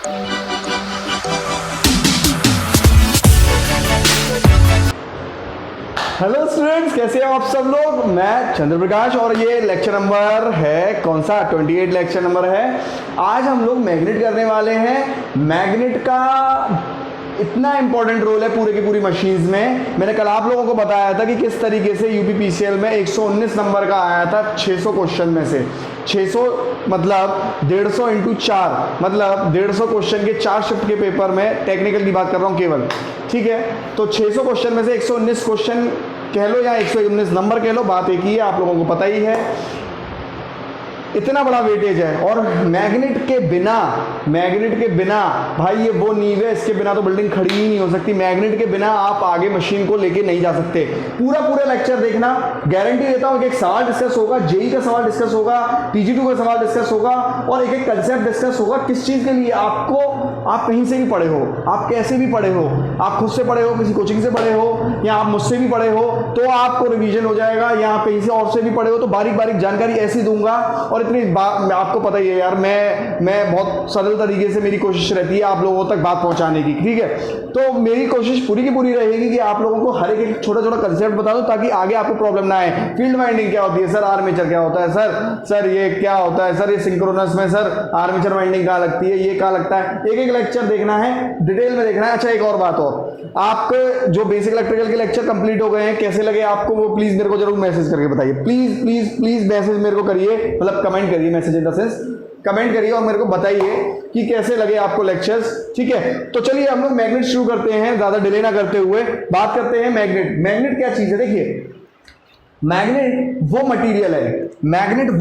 Hello students, कैसे हो आप सब लोग। मैं चंद्र प्रकाश और ये लेक्चर नंबर है कौन सा 28 लेक्चर नंबर है। आज हम लोग मैग्नेट करने वाले हैं। मैग्नेट का इतना इंपॉर्टेंट रोल है पूरे की पूरी मशीन्स में। मैंने कल आप लोगों को बताया था कि किस तरीके से यूपीपीसीएल में 119 नंबर का आया था 600 क्वेश्चन में से। 600 मतलब 150 इंटू 4 मतलब 150 क्वेश्चन के 4 शिफ्ट के पेपर में, टेक्निकल की बात कर रहा हूँ केवल, ठीक है। तो 600 क्वेश्चन में से 119 क्वेश्चन कह लो या 119 नंबर कह लो, बात एक ही है, आप लोगों को पता ही है। इतना बड़ा वेटेज है और मैग्नेट के बिना भाई ये वो नींव है, इसके बिना तो बिल्डिंग खड़ी ही नहीं हो सकती। मैग्नेट के बिना आप आगे मशीन को लेके नहीं जा सकते। पूरा लेक्चर देखना, गारंटी देता हूं कि एक सवाल डिस्कस होगा, जेई का सवाल डिस्कस होगा, टीजी2 का सवाल डिस्कस होगा और एक कंसेप्ट डिस्कस होगा। किस चीज के लिए आपको, आप कहीं से भी पढ़े हो, आप कैसे भी पढ़े हो, आप खुद से पढ़े हो, किसी कोचिंग से पढ़े हो या आप मुझसे भी पढ़े हो, तो आपको रिवीजन हो जाएगा। या आप कहीं से और से भी पढ़े हो तो बारीक जानकारी ऐसी दूंगा। और इतनी बात आपको पता ही है यार, मैं बहुत सरल तरीके से मेरी कोशिश रहती है आप लोगों तक बात पहुंचाने की, ठीक है। तो मेरी कोशिश पूरी की पूरी रहेगी कि आप लोगों को हर एक छोटा कंसेप्ट बता दूं ताकि आगे आपको प्रॉब्लम ना आए। फील्ड वाइंडिंग क्या होती है सर, आर्मेचर क्या होता है सर ये क्या होता है सर, ये सिंक्रोनस में सर आर्मेचर वाइंडिंग कहाँ लगती है, ये कहाँ लगता है। एक लेक्चर देखना है, डिटेल में देखना है। अच्छा एक और बात और, आपके जो बेसिक इलेक्ट्रिकल के लेक्चर कंप्लीट हो गए हैं, कैसे लगे आपको वो प्लीज मेरे को जरूर मैसेज करके बताइए। प्लीज मैसेज मेरे को करिए, मतलब कमेंट करिए, message in the sense comment करिए और मेरे को बताइए कि कैसे लगे आपको लेक्चर्स, ठीक है। तो चलिए हम लोग मैग्नेट शुरू करते हैं, ज्यादा डिले ना करते हुए बात करते हैं। मैग्नेट क्या चीज है, देखिए मैग्नेट वो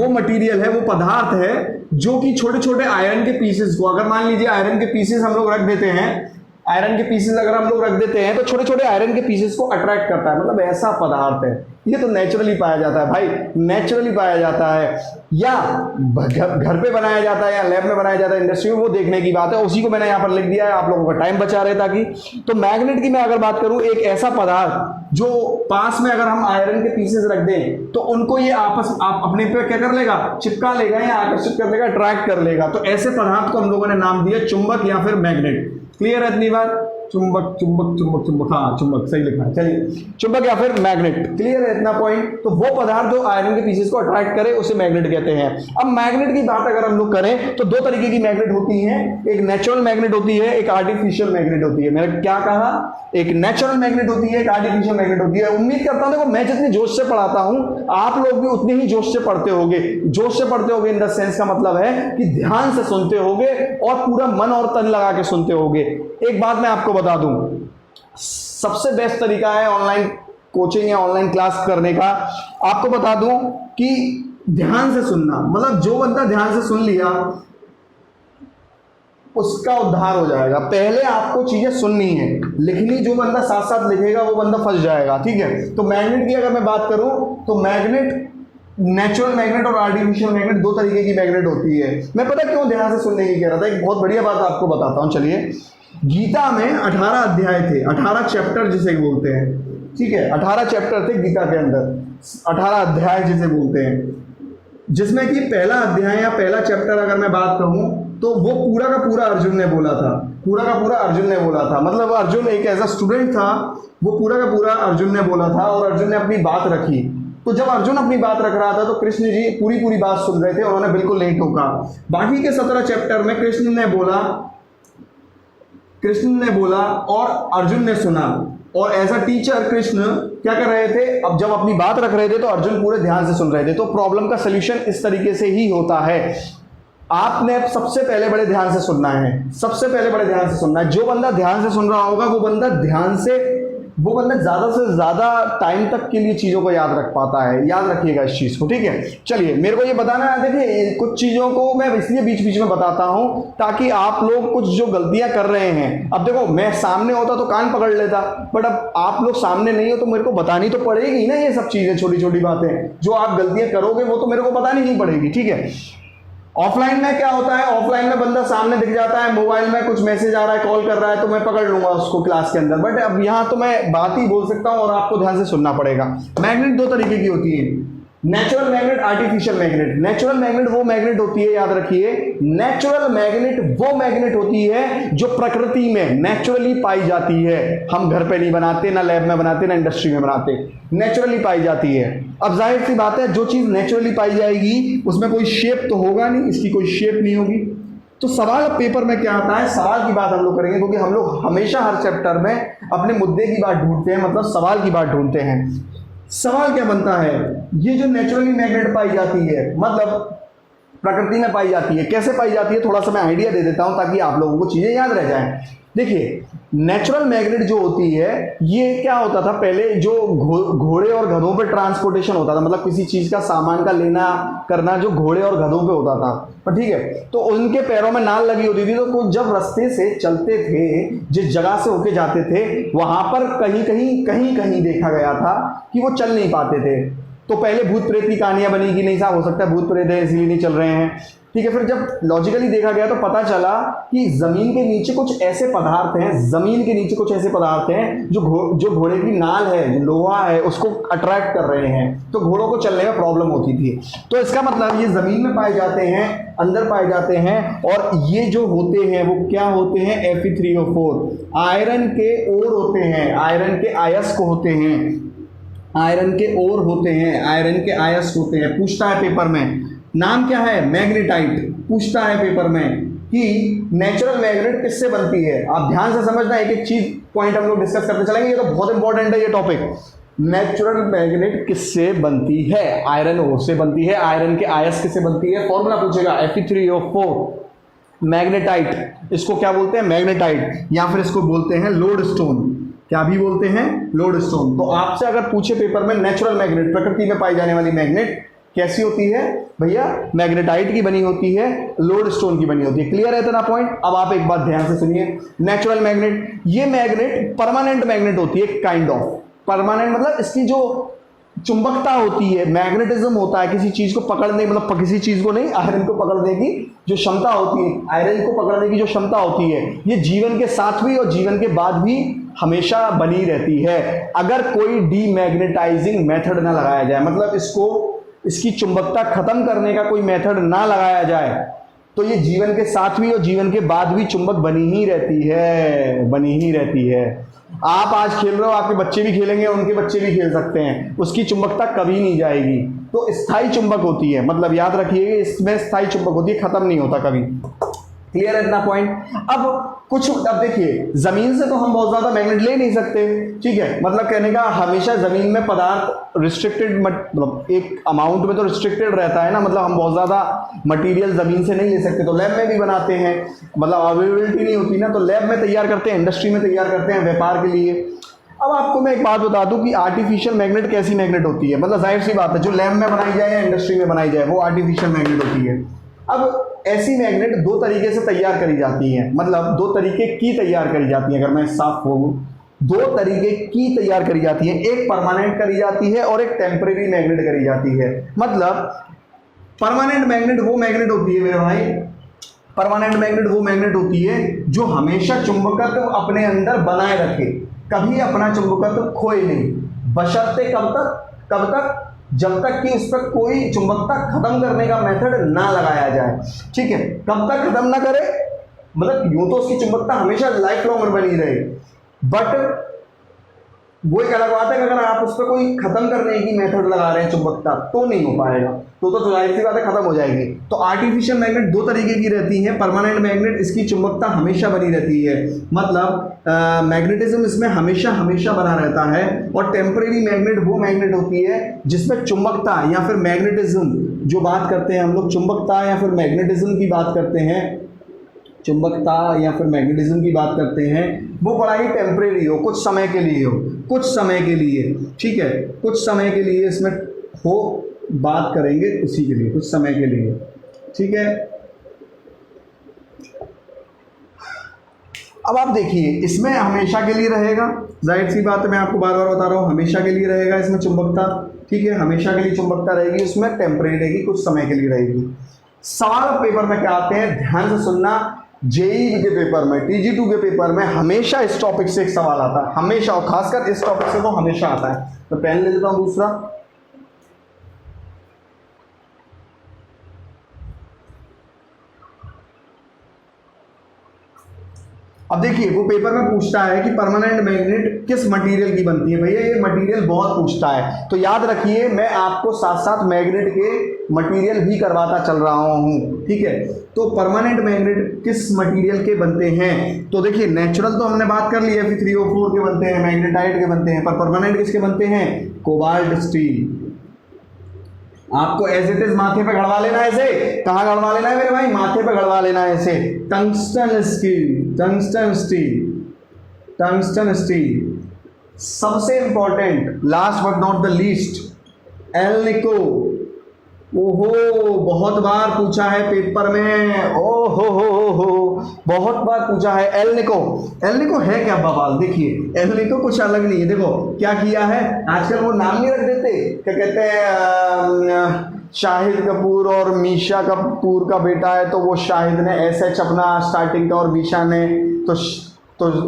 मटेरियल है, वो पदार्थ है जो कि छोटे आयरन के पीसेस को, अगर मान लीजिए आयरन के पीसेस हम लोग रख देते हैं, आयरन के पीसेस अगर हम लोग रख देते हैं तो छोटे आयरन के पीसेस को अट्रैक्ट करता है। मतलब ऐसा पदार्थ है, ये तो नेचुरली पाया जाता है भाई, नेचुरली पाया जाता है, या घर पे बनाया जाता है या लैब में बनाया जाता है, इंडस्ट्री में, वो देखने की बात है। उसी को मैंने यहाँ पर लिख दिया है, आप लोगों का टाइम बचा रहे ताकि। तो मैग्नेट की मैं अगर बात करूं, एक ऐसा पदार्थ जो पास में अगर हम आयरन के पीसेस रख दें तो उनको ये आपस आप अपने पे क्या कर लेगा, चिपका लेगा या आकर्षित कर लेगा, अट्रैक्ट कर लेगा। तो ऐसे पदार्थ को हम लोगों ने नाम दिया चुंबक या फिर मैग्नेट। क्लियर है इतनी बात? चुंबक, हाँ चुंबक सही लिखा है। चलिए चुंबक या फिर मैग्नेट, क्लियर है इतना पॉइंट। तो वो पदार्थ जो आयरन के पीसेस को अट्रैक्ट करे उसे मैग्नेट कहते हैं। अब मैग्नेट की बात अगर हम लोग करें तो दो तरीके की मैग्नेट होती है, एक नेचुरल मैग्नेट होती है, एक आर्टिफिशियल मैग्नेट होती है। मैंने क्या कहा, एक नेचुरल मैग्नेट होती है, एक आर्टिफिशियल मैग्नेट होती है। उम्मीद करता हूं देखो मैं जितनी जोश से पढ़ाता हूं आप लोग भी उतने ही जोश से पढ़ते होगे। जोश से पढ़ते होगे इन द सेंस का मतलब है कि ध्यान से सुनते होगे और पूरा मन और तन लगा के सुनते होगे। एक बात मैं आपको बता दूं, सबसे बेस्ट तरीका है ऑनलाइन कोचिंग या ऑनलाइन क्लास करने का, आपको बता दूं कि ध्यान से सुनना। मतलब जो बंदा ध्यान से सुन लिया उसका उद्धार हो जाएगा। पहले आपको चीजें सुननी है, लिखनी जो बंदा साथ साथ लिखेगा वो बंदा फंस जाएगा, ठीक है। तो मैग्नेट की अगर मैं बात करूं तो मैग्नेट, नेचुरल मैग्नेट और आर्टिफिशियल मैग्नेट, दो तरीके की मैग्नेट होती है। मैं पता क्यों ध्यान से सुनने की कह रहा था, एक बहुत बढ़िया बात आपको बताता हूं। चलिए, गीता में 18 अध्याय थे, 18 चैप्टर जिसे बोलते हैं, ठीक है। 18 चैप्टर थे गीता के अंदर, 18 अध्याय जिसे बोलते हैं, जिसमें कि पहला अध्याय या पहला चैप्टर अगर मैं बात कहूं तो वो पूरा का पूरा अर्जुन ने बोला था। मतलब अर्जुन एक ऐसा स्टूडेंट था, वो पूरा का पूरा अर्जुन ने बोला था और अर्जुन ने अपनी बात रखी। तो जब अर्जुन अपनी बात रख रहा था तो कृष्ण जी पूरी बात सुन रहे थे, उन्होंने बिल्कुल नहीं टोका। बाकी के 17 चैप्टर में कृष्ण ने बोला और अर्जुन ने सुना। और एज अ टीचर कृष्ण क्या कर रहे थे, अब जब अपनी बात रख रहे थे तो अर्जुन पूरे ध्यान से सुन रहे थे। तो प्रॉब्लम का सलूशन इस तरीके से ही होता है। आपने सबसे पहले बड़े ध्यान से सुनना है, जो बंदा ध्यान से सुन रहा होगा वो बंदा ज़्यादा से ज़्यादा टाइम तक के लिए चीज़ों को याद रख पाता है। याद रखिएगा इस चीज़ को, ठीक है। चलिए, मेरे को ये बताना है, देखिए कुछ चीज़ों को मैं इसलिए बीच में बताता हूँ ताकि आप लोग कुछ जो गलतियां कर रहे हैं, अब देखो मैं सामने होता तो कान पकड़ लेता, बट अब आप लोग सामने नहीं हो तो मेरे को बतानी तो पड़ेगी ना। ये सब चीज़ें, छोटी बातें जो आप गलतियां करोगे वो तो मेरे को बतानी ही पड़ेगी, ठीक है। ऑफलाइन में क्या होता है, ऑफलाइन में बंदा सामने दिख जाता है, मोबाइल में कुछ मैसेज आ रहा है, कॉल कर रहा है तो मैं पकड़ लूंगा उसको क्लास के अंदर, बट अब यहाँ तो मैं बात ही बोल सकता हूँ और आपको ध्यान से सुनना पड़ेगा। मैग्नेट दो तरीके की होती है, natural magnet, artificial magnet. Natural magnet वो मैग्नेट होती है, याद रखिए, नेचुरल मैग्नेट वो मैग्नेट होती है जो प्रकृति में नेचुरली पाई जाती है। हम घर पे नहीं बनाते, ना लैब में बनाते, ना इंडस्ट्री में बनाते, नेचुरली पाई जाती है। अब जाहिर सी बात है, जो चीज नेचुरली पाई जाएगी उसमें कोई शेप तो होगा नहीं, इसकी कोई शेप नहीं होगी। तो सवाल पेपर में क्या आता है, सवाल की बात हम लोग करेंगे, क्योंकि हम लोग हमेशा हर चैप्टर में अपने मुद्दे की बात ढूंढते हैं, मतलब सवाल की बात ढूंढते हैं। सवाल क्या बनता है, ये जो नेचुरली मैग्नेट पाई जाती है, मतलब प्रकृति में पाई जाती है, कैसे पाई जाती है, थोड़ा सा मैं आइडिया दे देता हूं ताकि आप लोगों को चीजें याद रह जाएं। देखिए, नेचुरल मैग्नेट जो होती है, ये क्या होता था पहले, जो घोड़े और गधों पे ट्रांसपोर्टेशन होता था, मतलब किसी चीज का सामान का लेना करना जो घोड़े और गधों पे होता था, पर ठीक है, तो उनके पैरों में नाल लगी होती थी, तो जब रास्ते से चलते थे, जिस जगह से होके जाते थे, वहां पर कहीं कहीं देखा गया था कि वो चल नहीं पाते थे। तो पहले भूत प्रेत की कहानियां बनी कि नहीं साहब, हो सकता है भूत प्रेत है इसलिए नहीं चल रहे हैं, ठीक है। फिर जब लॉजिकली देखा गया तो पता चला कि जमीन के नीचे कुछ ऐसे पदार्थ हैं, जमीन के नीचे कुछ ऐसे पदार्थ हैं जो घोड़े की नाल है, जो लोहा है, उसको अट्रैक्ट कर रहे हैं, तो घोड़ों को चलने में प्रॉब्लम होती थी। तो इसका मतलब ये जमीन में पाए जाते हैं, अंदर पाए जाते हैं, और ये जो होते हैं वो क्या होते हैं, Fe3O4 आयरन के ओर होते हैं, आयरन के अयस्क होते हैं, आयरन के ओर होते हैं, आयरन के अयस्क होते हैं। पूछता है पेपर में, नाम क्या है, मैग्नेटाइट। पूछता है पेपर में कि नेचुरल मैग्नेट किससे बनती है। आप ध्यान से समझना, एक एक चीज पॉइंट हम लोग डिस्कस करते चलेंगे, ये तो बहुत इंपॉर्टेंट है ये टॉपिक। नेचुरल मैग्नेट किससे बनती है, आयरन ओर से बनती है, आयरन के अयस्क से बनती है। फॉर्मूला पूछेगा Fe3O4 मैग्नेटाइट, इसको क्या बोलते हैं, मैग्नेटाइट, या फिर इसको बोलते हैं लोडस्टोन। क्या भी बोलते हैं, लोडस्टोन। तो आपसे अगर पूछे पेपर में नेचुरल मैग्नेट, प्रकृति में पाई जाने वाली मैग्नेट कैसी होती है भैया, मैग्नेटाइट की बनी होती है, लोडस्टोन की बनी होती है। क्लियर है इतना पॉइंट। अब आप एक बात ध्यान से सुनिए, नेचुरल मैग्नेट, ये मैग्नेट परमानेंट मैग्नेट होती है, काइंड ऑफ परमानेंट, मतलब इसकी जो चुंबकता होती है, मैग्नेटिज्म होता है, किसी चीज को पकड़ने, मतलब किसी चीज को नहीं, आयरन को पकड़ने की जो क्षमता होती है, आयरन को पकड़ने की जो क्षमता होती है, ये जीवन के साथ भी और जीवन के बाद भी हमेशा बनी रहती है, अगर कोई डीमैग्नेटाइजिंग मेथड ना लगाया जाए, मतलब इसकी चुंबकता खत्म करने का कोई मेथड ना लगाया जाए, तो ये जीवन के साथ भी और जीवन के बाद भी चुंबक बनी ही रहती है, बनी ही रहती है। आप आज खेल रहे हो, आपके बच्चे भी खेलेंगे, उनके बच्चे भी खेल सकते हैं, उसकी चुंबकता कभी नहीं जाएगी। तो स्थायी चुंबक होती है, मतलब याद रखिए इसमें स्थायी चुंबक होती है, खत्म नहीं होता कभी। क्लियर है इतना पॉइंट। अब देखिए, जमीन से तो हम बहुत ज्यादा मैग्नेट ले नहीं सकते, ठीक है, मतलब कहने का हमेशा जमीन में पदार्थ रिस्ट्रिक्टेड, मतलब एक अमाउंट में तो रिस्ट्रिक्टेड रहता है ना, मतलब हम बहुत ज्यादा मटेरियल जमीन से नहीं ले सकते, तो लैब में भी बनाते हैं, मतलब अवेलेबिलिटी नहीं होती ना, तो लैब में तैयार करते हैं, इंडस्ट्री में तैयार करते हैं व्यापार के लिए। अब आपको मैं एक बात बता दूं कि आर्टिफिशियल मैग्नेट कैसी मैग्नेट होती है, मतलब जाहिर सी बात है, जो लैब में बनाई जाए या इंडस्ट्री में बनाई जाए वो आर्टिफिशियल मैग्नेट होती है। अब ऐसी मैग्नेट दो तरीके से तैयार करी जाती है, मतलब दो तरीके की तैयार करी जाती है, अगर मैं साफ बोलूं, दो तरीके की तैयार करी जाती है, एक परमानेंट करी जाती है और एक टेम्परेरी मैग्नेट करी जाती है। मतलब परमानेंट मैग्नेट वो मैग्नेट होती है मेरे भाई, परमानेंट मैग्नेट वो मैग्नेट होती है जो हमेशा चुंबकत्व अपने अंदर बनाए रखे, कभी अपना चुंबकत्व खोए नहीं, बशर्ते कब तक जब तक कि उस पर कोई चुंबकता खत्म करने का मेथड ना लगाया जाए, ठीक है, कब तक खत्म ना करे, मतलब यूं तो उसकी चुंबकता हमेशा लाइफ लॉन्ग बनी रहे, बट वो एक अलग बात है कि अगर आप उस पर कोई खत्म करने की मेथड लगा रहे हैं चुंबकता, तो नहीं हो पाएगा, तो जाहिर सी बात है खत्म हो जाएगी। तो आर्टिफिशियल मैग्नेट दो तरीके की रहती है, परमानेंट मैग्नेट इसकी चुंबकता हमेशा बनी रहती है, मतलब मैग्नेटिज्म इसमें हमेशा बना रहता है, और टेम्परेरी मैग्नेट वो मैग्नेट होती है जिसमें चुंबकता या फिर मैग्नेटिज्म, जो बात करते हैं हम लोग चुंबकता या फिर मैग्नेटिज्म की बात करते हैं, चुंबकता या फिर मैग्नेटिज्म की बात करते हैं, वो बड़ा ही टेम्परेरी हो, कुछ समय के लिए हो, कुछ समय के लिए, ठीक है, कुछ समय के लिए इसमें हो, बात करेंगे उसी के लिए, कुछ समय के लिए, ठीक है। अब आप देखिए, इसमें हमेशा के लिए रहेगा, जाहिर सी बात है, मैं आपको बार बार बता रहा हूँ, हमेशा के लिए रहेगा इसमें चुंबकता, ठीक है, हमेशा के लिए चुंबकता रहेगी, उसमें टेम्परेरी रहेगी, कुछ समय के लिए रहेगी। सवाल पेपर में क्या आते हैं, ध्यान से सुनना, जेईई के पेपर में, TG2 के पेपर में हमेशा इस टॉपिक से एक सवाल आता है, हमेशा, और खासकर इस टॉपिक से तो हमेशा आता है। तो पेन ले लेता हूं दूसरा, अब देखिए वो पेपर में पूछता है कि परमानेंट मैग्नेट किस मटेरियल की बनती है। भैया ये मटेरियल बहुत पूछता है, तो याद रखिए मैं आपको साथ साथ मैग्नेट के मटेरियल भी करवाता चल रहा हूँ, ठीक है। तो परमानेंट मैग्नेट किस मटेरियल के बनते हैं, तो देखिए नेचुरल तो हमने बात कर ली है, Fe3O4 के बनते हैं, मैग्नेटाइट के बनते हैं, पर परमानेंट किसके बनते हैं, कोबाल्ट स्टील। आपको एज इट इज माथे पे गड़वा लेना है इसे, कहाँ गड़वा लेना है मेरे भाई, माथे पे गड़वा लेना है इसे। Tungsten steel, tungsten steel, tungsten steel. सबसे important last but not the least, alnico. ओहो बहुत बार पूछा है पेपर में, ओहो हो बहुत बार पूछा है। एल्निको, एल्निको है क्या बवाल, देखिए एल्निको कुछ अलग नहीं है। देखो क्या किया है आजकल, वो नाम नहीं रख देते, क्या कहते हैं शाहिद कपूर और मीशा कपूर का बेटा है, तो वो शाहिद ने SH अपना स्टार्टिंग का और मीशा ने तो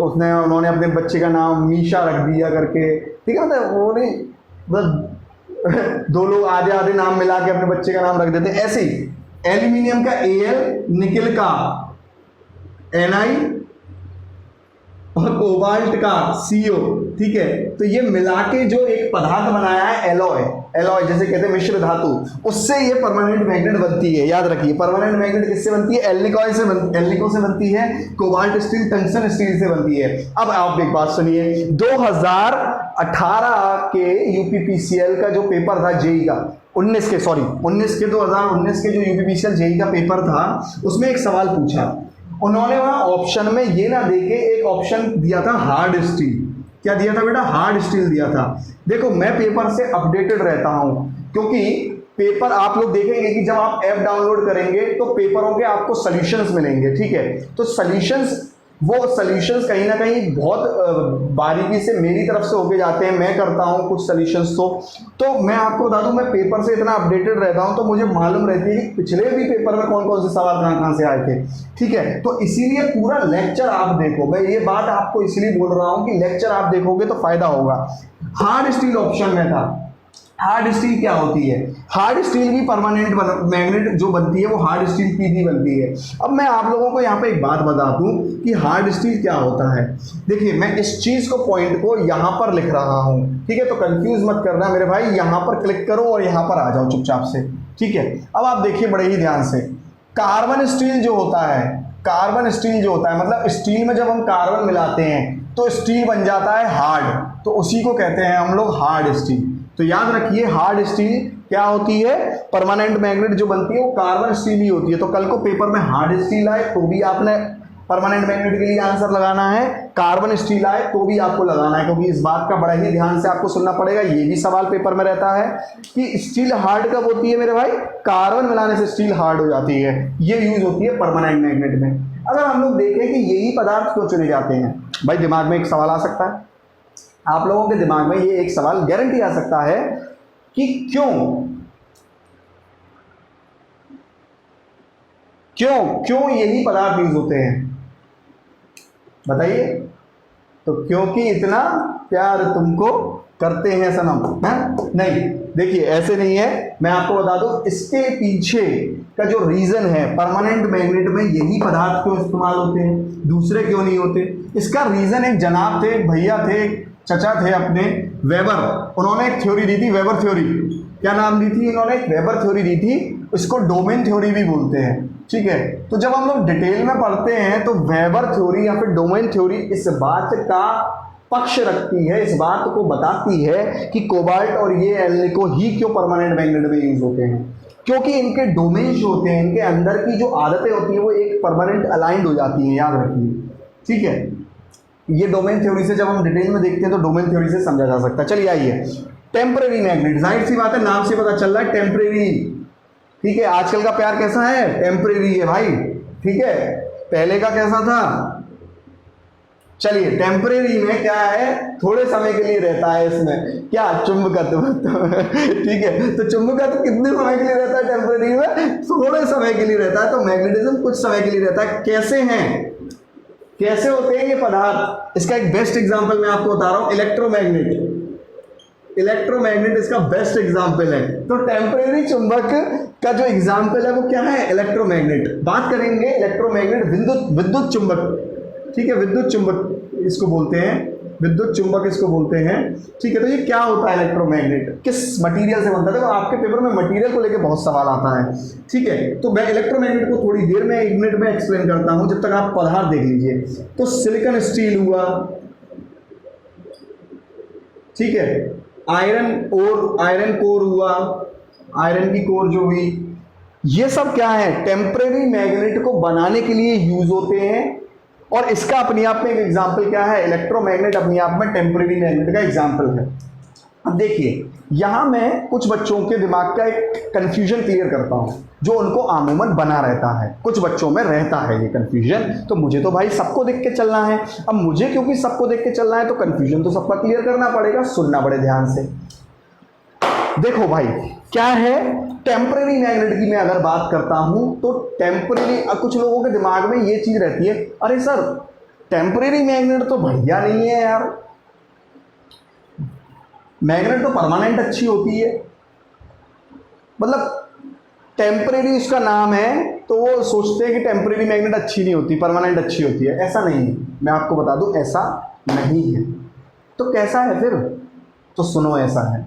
उन्होंने अपने बच्चे का नाम मीशा रख दिया करके, ठीक है। मतलब वो नहीं, मतलब दो लोग आधे आधे नाम मिला के अपने बच्चे का नाम रख देते, ऐसे ही एल्यूमिनियम का Al, निकल का Ni और कोबाल्ट का CO, ठीक है। तो ये मिला के जो एक पदार्थ बनाया है एलॉय, एलॉय जैसे कहते हैं मिश्र धातु, उससे ये परमानेंट मैग्नेट बनती है। याद रखिए परमानेंट मैग्नेट किससे बनती है, एल्निको से बनती है, कोबाल्ट स्टील टंगस्टन स्टील से बनती है। अब आप एक बात सुनिए, 2018 के UPPCL का जो पेपर था जेई का, 19 के 2019 के जो UPPCL जेई का पेपर था, उसमें एक सवाल पूछा उन्होंने, वहां ऑप्शन में ये ना देके एक ऑप्शन दिया था हार्ड स्टील। क्या दिया था बेटा, हार्ड स्टील दिया था। देखो मैं पेपर से अपडेटेड रहता हूं, क्योंकि पेपर आप लोग देखेंगे कि जब आप ऐप डाउनलोड करेंगे तो पेपरों के आपको सॉल्यूशंस मिलेंगे, ठीक है। तो सॉल्यूशंस कहीं ना कहीं बहुत बारीकी से मेरी तरफ से होके जाते हैं, मैं करता हूं कुछ सॉल्यूशंस। तो मैं आपको बता दूं, मैं पेपर से इतना अपडेटेड रहता हूं, तो मुझे मालूम रहती है कि पिछले भी पेपर में कौन कौन से सवाल कहां से आए थे, ठीक है। तो इसीलिए पूरा लेक्चर आप देखो, मैं ये बात आपको इसलिए बोल रहा हूं कि लेक्चर आप देखोगे तो फायदा होगा। हार्ड स्टील ऑप्शन में था। हार्ड स्टील क्या होती है, हार्ड स्टील भी परमानेंट मैग्नेट जो बनती है वो हार्ड स्टील की भी बनती है। अब मैं आप लोगों को यहाँ पे एक बात बता दूं कि हार्ड स्टील क्या होता है। देखिए मैं इस चीज को पॉइंट को यहाँ पर लिख रहा हूँ, ठीक है। तो कंफ्यूज मत करना मेरे भाई, यहाँ पर क्लिक करो और यहाँ पर आ जाओ चुपचाप से, ठीक है। अब आप देखिए बड़े ही ध्यान से, कार्बन स्टील जो होता है, कार्बन स्टील जो होता है, मतलब स्टील में जब हम कार्बन मिलाते हैं तो स्टील बन जाता है हार्ड, तो उसी को कहते हैं हम लोग हार्ड स्टील। तो याद रखिए हार्ड स्टील क्या होती है, परमानेंट मैग्नेट जो बनती है वो कार्बन स्टील ही होती है। तो कल को पेपर में हार्ड स्टील आए तो भी आपने परमानेंट मैग्नेट के लिए आंसर लगाना है, कार्बन स्टील आए तो भी आपको लगाना है, क्योंकि इस बात का बड़ा ही ध्यान से आपको सुनना पड़ेगा। ये भी सवाल पेपर में रहता है कि स्टील हार्ड कब होती है मेरे भाई, कार्बन मिलाने से स्टील हार्ड हो जाती है। ये यूज होती है परमानेंट मैग्नेट में। अगर हम लोग देखें कि यही पदार्थ क्यों चुने जाते हैं, भाई दिमाग में एक सवाल आ सकता है, आप लोगों के दिमाग में ये एक सवाल गारंटी आ सकता है कि क्यों क्यों क्यों यही पदार्थ यूज होते हैं, बताइए। तो क्योंकि इतना प्यार तुमको करते हैं सनम, है नहीं। देखिए ऐसे नहीं है, मैं आपको बता दूं इसके पीछे का जो रीजन है, परमानेंट मैग्नेट में यही पदार्थ क्यों इस्तेमाल होते हैं, दूसरे क्यों नहीं होते। इसका रीजन एक जनाब थे, भैया थे, चचा थे अपने, वेबर। उन्होंने एक थ्योरी दी थी, वेबर थ्योरी। क्या नाम दी थी इन्होंने, एक वेबर थ्योरी दी थी, इसको डोमेन थ्योरी भी बोलते हैं, ठीक है। तो जब हम लोग डिटेल में पढ़ते हैं तो वेबर थ्योरी या फिर डोमेन थ्योरी इस बात का पक्ष रखती है, इस बात को बताती है कि कोबाल्ट और ये एल्निको ही क्यों परमानेंट मैग्नेट में यूज होते हैं, क्योंकि इनके डोमेन जो होते हैं, इनके अंदर की जो आदतें होती हैं वो एक परमानेंट अलाइंड हो जाती हैं, याद रखिए, ठीक है। ये डोमेन थ्योरी से जब हम डिटेल में देखते हैं तो डोमेन थ्योरी से समझा जा सकता है। चलिए आइए, टेम्परेरी मैग्नेट, जाहिर सी बात है नाम से पता चल रहा है टेम्परेरी, ठीक है। आजकल का प्यार कैसा है, टेम्परेरी है भाई, ठीक है। पहले का कैसा था, चलिए टेम्परेरी में क्या है, थोड़े समय के लिए रहता है इसमें, क्या चुंबकत्व ठीक है। तो चुंबकत्व कितने समय के लिए रहता है टेम्परेरी में, थोड़े समय के लिए रहता है। तो मैग्नेटिज्म कुछ समय के लिए रहता है। कैसे हैं, कैसे होते हैं ये पदार्थ, इसका एक बेस्ट एग्जांपल मैं आपको बता रहा हूं, इलेक्ट्रोमैग्नेट। इलेक्ट्रोमैग्नेट इसका बेस्ट एग्जांपल है। तो टेम्परेरी चुंबक का जो एग्जांपल है वो क्या है, इलेक्ट्रोमैग्नेट। बात करेंगे इलेक्ट्रोमैग्नेट विद्युत चुंबक, ठीक है, विद्युत चुंबक इसको बोलते हैं, विद्युत चुंबक इसको बोलते हैं। ठीक है, तो ये क्या होता है इलेक्ट्रोमैग्नेट, किस मटेरियल से बनता है? देखो आपके पेपर में मटेरियल को लेके बहुत सवाल आता है। ठीक है, तो मैं इलेक्ट्रोमैग्नेट को थोड़ी देर में 1 मिनट में एक्सप्लेन करता हूं, जब तक आप पदार्थ देख लीजिए। तो सिलिकॉन स्टील हुआ, ठीक है, आयरन कोर हुआ, आयरन की कोर जो हुई, ये सब क्या है, टेम्परेरी मैग्नेट को बनाने के लिए यूज होते हैं। और इसका अपने आप में एक एग्जाम्पल क्या है, इलेक्ट्रोमैग्नेट अपने आप में टेम्परेरी मैग्नेट का एग्जाम्पल है। अब देखिए, यहां मैं कुछ बच्चों के दिमाग का एक कंफ्यूजन क्लियर करता हूं, जो उनको आमूमन बना रहता है, कुछ बच्चों में रहता है ये कंफ्यूजन। तो मुझे तो भाई सबको देख के चलना है। अब मुझे क्योंकि सबको देख के चलना है, तो कंफ्यूजन तो सबका क्लियर करना पड़ेगा। सुनना बड़े ध्यान से। देखो भाई, क्या है, टेम्परेरी मैग्नेट की मैं अगर बात करता हूं, तो टेम्परेरी, कुछ लोगों के दिमाग में ये चीज रहती है, अरे सर टेम्परेरी मैग्नेट तो बढ़िया नहीं है यार, मैग्नेट तो परमानेंट अच्छी होती है। मतलब टेम्परेरी उसका नाम है, तो वो सोचते हैं कि टेम्परेरी मैग्नेट अच्छी नहीं होती, परमानेंट अच्छी होती है। ऐसा नहीं है, मैं आपको बता दूं, ऐसा नहीं है। तो कैसा है फिर? तो सुनो, ऐसा है,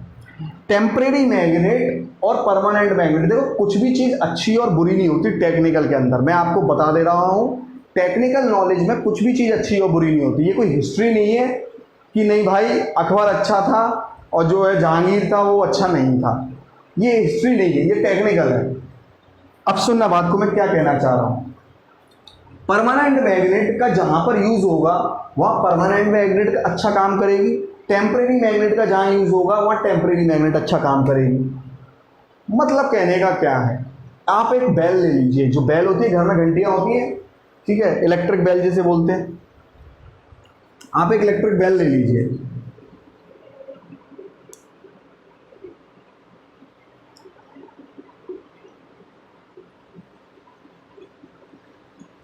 टेम्परेरी मैग्नेट और परमानेंट मैग्नेट, देखो कुछ भी चीज़ अच्छी और बुरी नहीं होती टेक्निकल के अंदर। मैं आपको बता दे रहा हूँ, टेक्निकल नॉलेज में कुछ भी चीज़ अच्छी और बुरी नहीं होती। ये कोई हिस्ट्री नहीं है कि नहीं भाई अकबर अच्छा था और जो है जहांगीर था वो अच्छा नहीं था। ये हिस्ट्री नहीं है, ये टेक्निकल है। अब सुनना बात को मैं क्या कहना चाह रहा हूँ। परमानेंट मैग्नेट का जहाँ पर यूज़ होगा वहाँ परमानेंट मैग्नेट अच्छा काम करेगी, टेम्परेरी मैग्नेट का जहाँ यूज़ होगा वहाँ टेम्परेरी मैग्नेट अच्छा काम करेगी। मतलब कहने का क्या है, आप एक बेल ले लीजिए, जो बेल होती है घर में घंटियाँ होती हैं, ठीक है, इलेक्ट्रिक बेल जिसे बोलते हैं। आप एक इलेक्ट्रिक बेल ले लीजिए,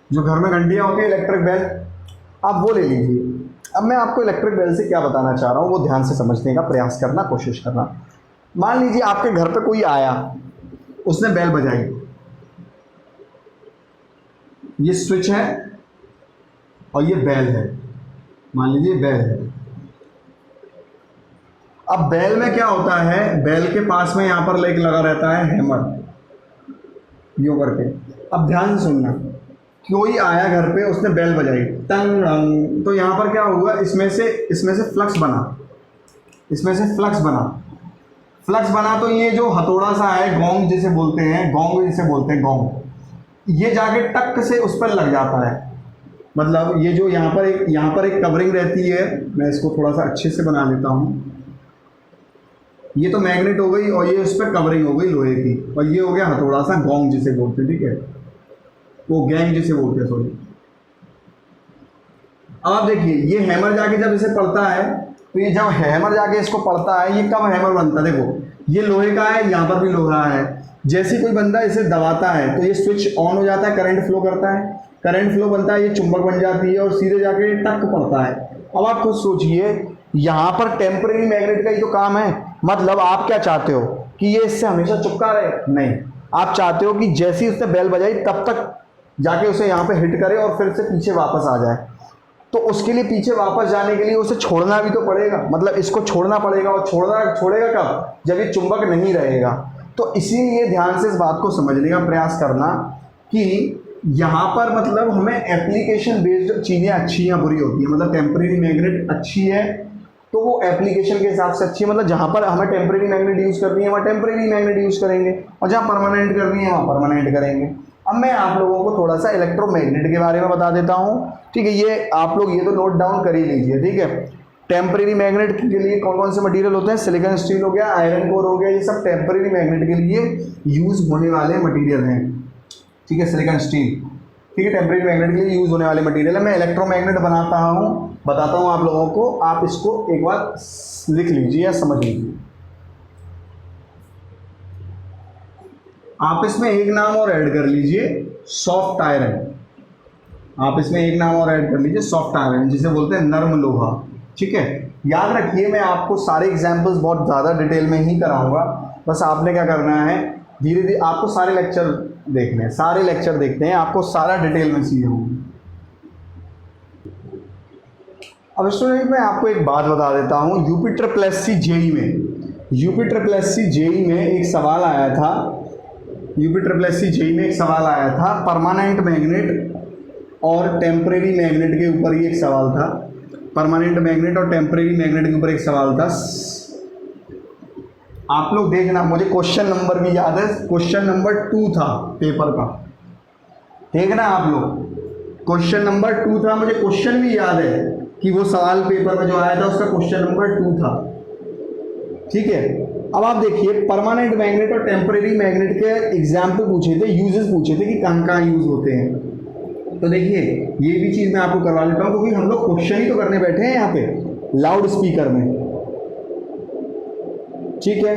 जो घर में घंटियाँ होती है इलेक्ट्रिक बेल, आप वो ले लीजिए। अब मैं आपको इलेक्ट्रिक बेल से क्या बताना चाह रहा हूँ, वो ध्यान से समझने का प्रयास करना, कोशिश करना। मान लीजिए आपके घर पे कोई आया, उसने बेल बजाई, ये स्विच है और ये बेल है, मान लीजिए बेल है। अब बेल में क्या होता है, बेल के पास में यहाँ पर एक लगा रहता है हैमर, यूं करके। अब ध्यान से सुनना, कोई आया घर पे, उसने बेल बजाई, टंग टंग, तो यहाँ पर क्या हुआ, इसमें से फ्लक्स बना, इसमें से फ्लक्स बना। तो ये जो हथौड़ा सा है, गोंग जिसे बोलते हैं, गोंग, ये जाके टक से उस पर लग जाता है। मतलब ये जो यहाँ पर एक कवरिंग रहती है, मैं इसको थोड़ा सा अच्छे से बना लेता हूँ। ये तो मैग्नेट हो गई और ये उस पर कवरिंग हो गई लोहे की, और ये हो गया हथौड़ा सा, गोंग जिसे बोलते हैं, ठीक है, वो गैंग जिसे बोलते हैं, सॉरी। अब आप देखिए, ये हैमर जाके जब इसे पड़ता है, तो ये जब हैमर जाके इसको पड़ता है, ये कब हैमर बनता है, देखो ये लोहे का है, यहाँ पर भी लोहा है। जैसे कोई बंदा इसे दबाता है तो ये स्विच ऑन हो जाता है, करंट फ्लो करता है, करंट फ्लो बनता है, ये चुंबक बन जाती है और सीधे जाके टक पड़ता है। अब आप खुद सोचिए, यहाँ पर टेम्परेरी मैग्नेट का ही तो काम है। मतलब आप क्या चाहते हो कि ये इससे हमेशा चिपका रहे? नहीं, आप चाहते हो कि जैसे ही उसने बेल बजाई तब तक जाके उसे यहाँ पे हिट करे और फिर से पीछे वापस आ जाए। तो उसके लिए पीछे वापस जाने के लिए उसे छोड़ना भी तो पड़ेगा, मतलब इसको छोड़ना पड़ेगा। और छोड़ेगा कब? जब ये चुंबक नहीं रहेगा। तो इसीलिए ध्यान से इस बात को समझने का प्रयास करना कि यहाँ पर मतलब हमें एप्लीकेशन बेस्ड चीज़ें अच्छी या बुरी होती है। मतलब टेम्परेरी मैग्नेट अच्छी है तो वो एप्लीकेशन के हिसाब से अच्छी है, मतलब जहाँ पर हमें टेम्परेरी मैग्नेट यूज़ करनी है वहाँ टेम्परेरी मैग्नेट यूज़ करेंगे, और जहाँ परमानेंट करनी है वहाँ परमानेंट करेंगे। अब मैं आप लोगों को थोड़ा सा इलेक्ट्रोमैग्नेट के बारे में बता देता हूँ, ठीक है। ये आप लोग ये तो नोट डाउन कर ही लीजिए, ठीक है। टेम्परेरी मैग्नेट के लिए कौन कौन से मटेरियल होते हैं? सिलिकॉन स्टील हो गया, आयरन कोर हो गया, ये सब टेम्परेरी मैग्नेट के लिए यूज़ होने वाले मटीरियल हैं, ठीक है। सिलिकॉन स्टील, ठीक है, टेम्परेरी मैग्नेट के लिए यूज़ होने वाले मटीरियल है। मैं इलेक्ट्रोमैग्नेट बताता हूँ आप लोगों को, आप इसको एक बार लिख लीजिए या समझ लीजिए। आप इसमें एक नाम और ऐड कर लीजिए, सॉफ्ट आयरन। आप इसमें एक नाम और ऐड कर लीजिए, सॉफ्ट आयरन, जिसे बोलते हैं नर्म लोहा, ठीक है। याद रखिए, मैं आपको सारे एग्जाम्पल्स बहुत ज़्यादा डिटेल में ही कराऊंगा। बस आपने क्या करना है, धीरे धीरे आपको सारे लेक्चर देखने हैं, सारे लेक्चर देखते हैं, आपको सारा डिटेल में चीज़ें होंगी। अब स्टूडेंट मैं आपको एक बात बता देता हूँ, यूपी ट्रिपल एससी जेई में एक सवाल आया था, परमानेंट मैग्नेट और टेम्परेरी मैग्नेट के ऊपर ही एक सवाल था, परमानेंट मैग्नेट और टेम्परेरी मैग्नेट के ऊपर एक सवाल था। आप लोग देखना, मुझे क्वेश्चन नंबर भी याद है, क्वेश्चन नंबर 2 था पेपर का, देखना आप लोग, क्वेश्चन नंबर 2 था, मुझे क्वेश्चन भी याद है कि वो सवाल पेपर में जो आया था उसका क्वेश्चन नंबर 2 था, ठीक है। अब आप देखिए, परमानेंट मैग्नेट और टेम्परेरी मैग्नेट के एग्जाम्पल पूछे थे, यूजेस पूछे थे कि कहाँ कहाँ यूज होते हैं। तो देखिए ये भी चीज़ मैं आपको करवा लेता हूँ, क्योंकि हम लोग क्वेश्चन ही तो करने बैठे हैं यहाँ पे लाउड स्पीकर में, ठीक है।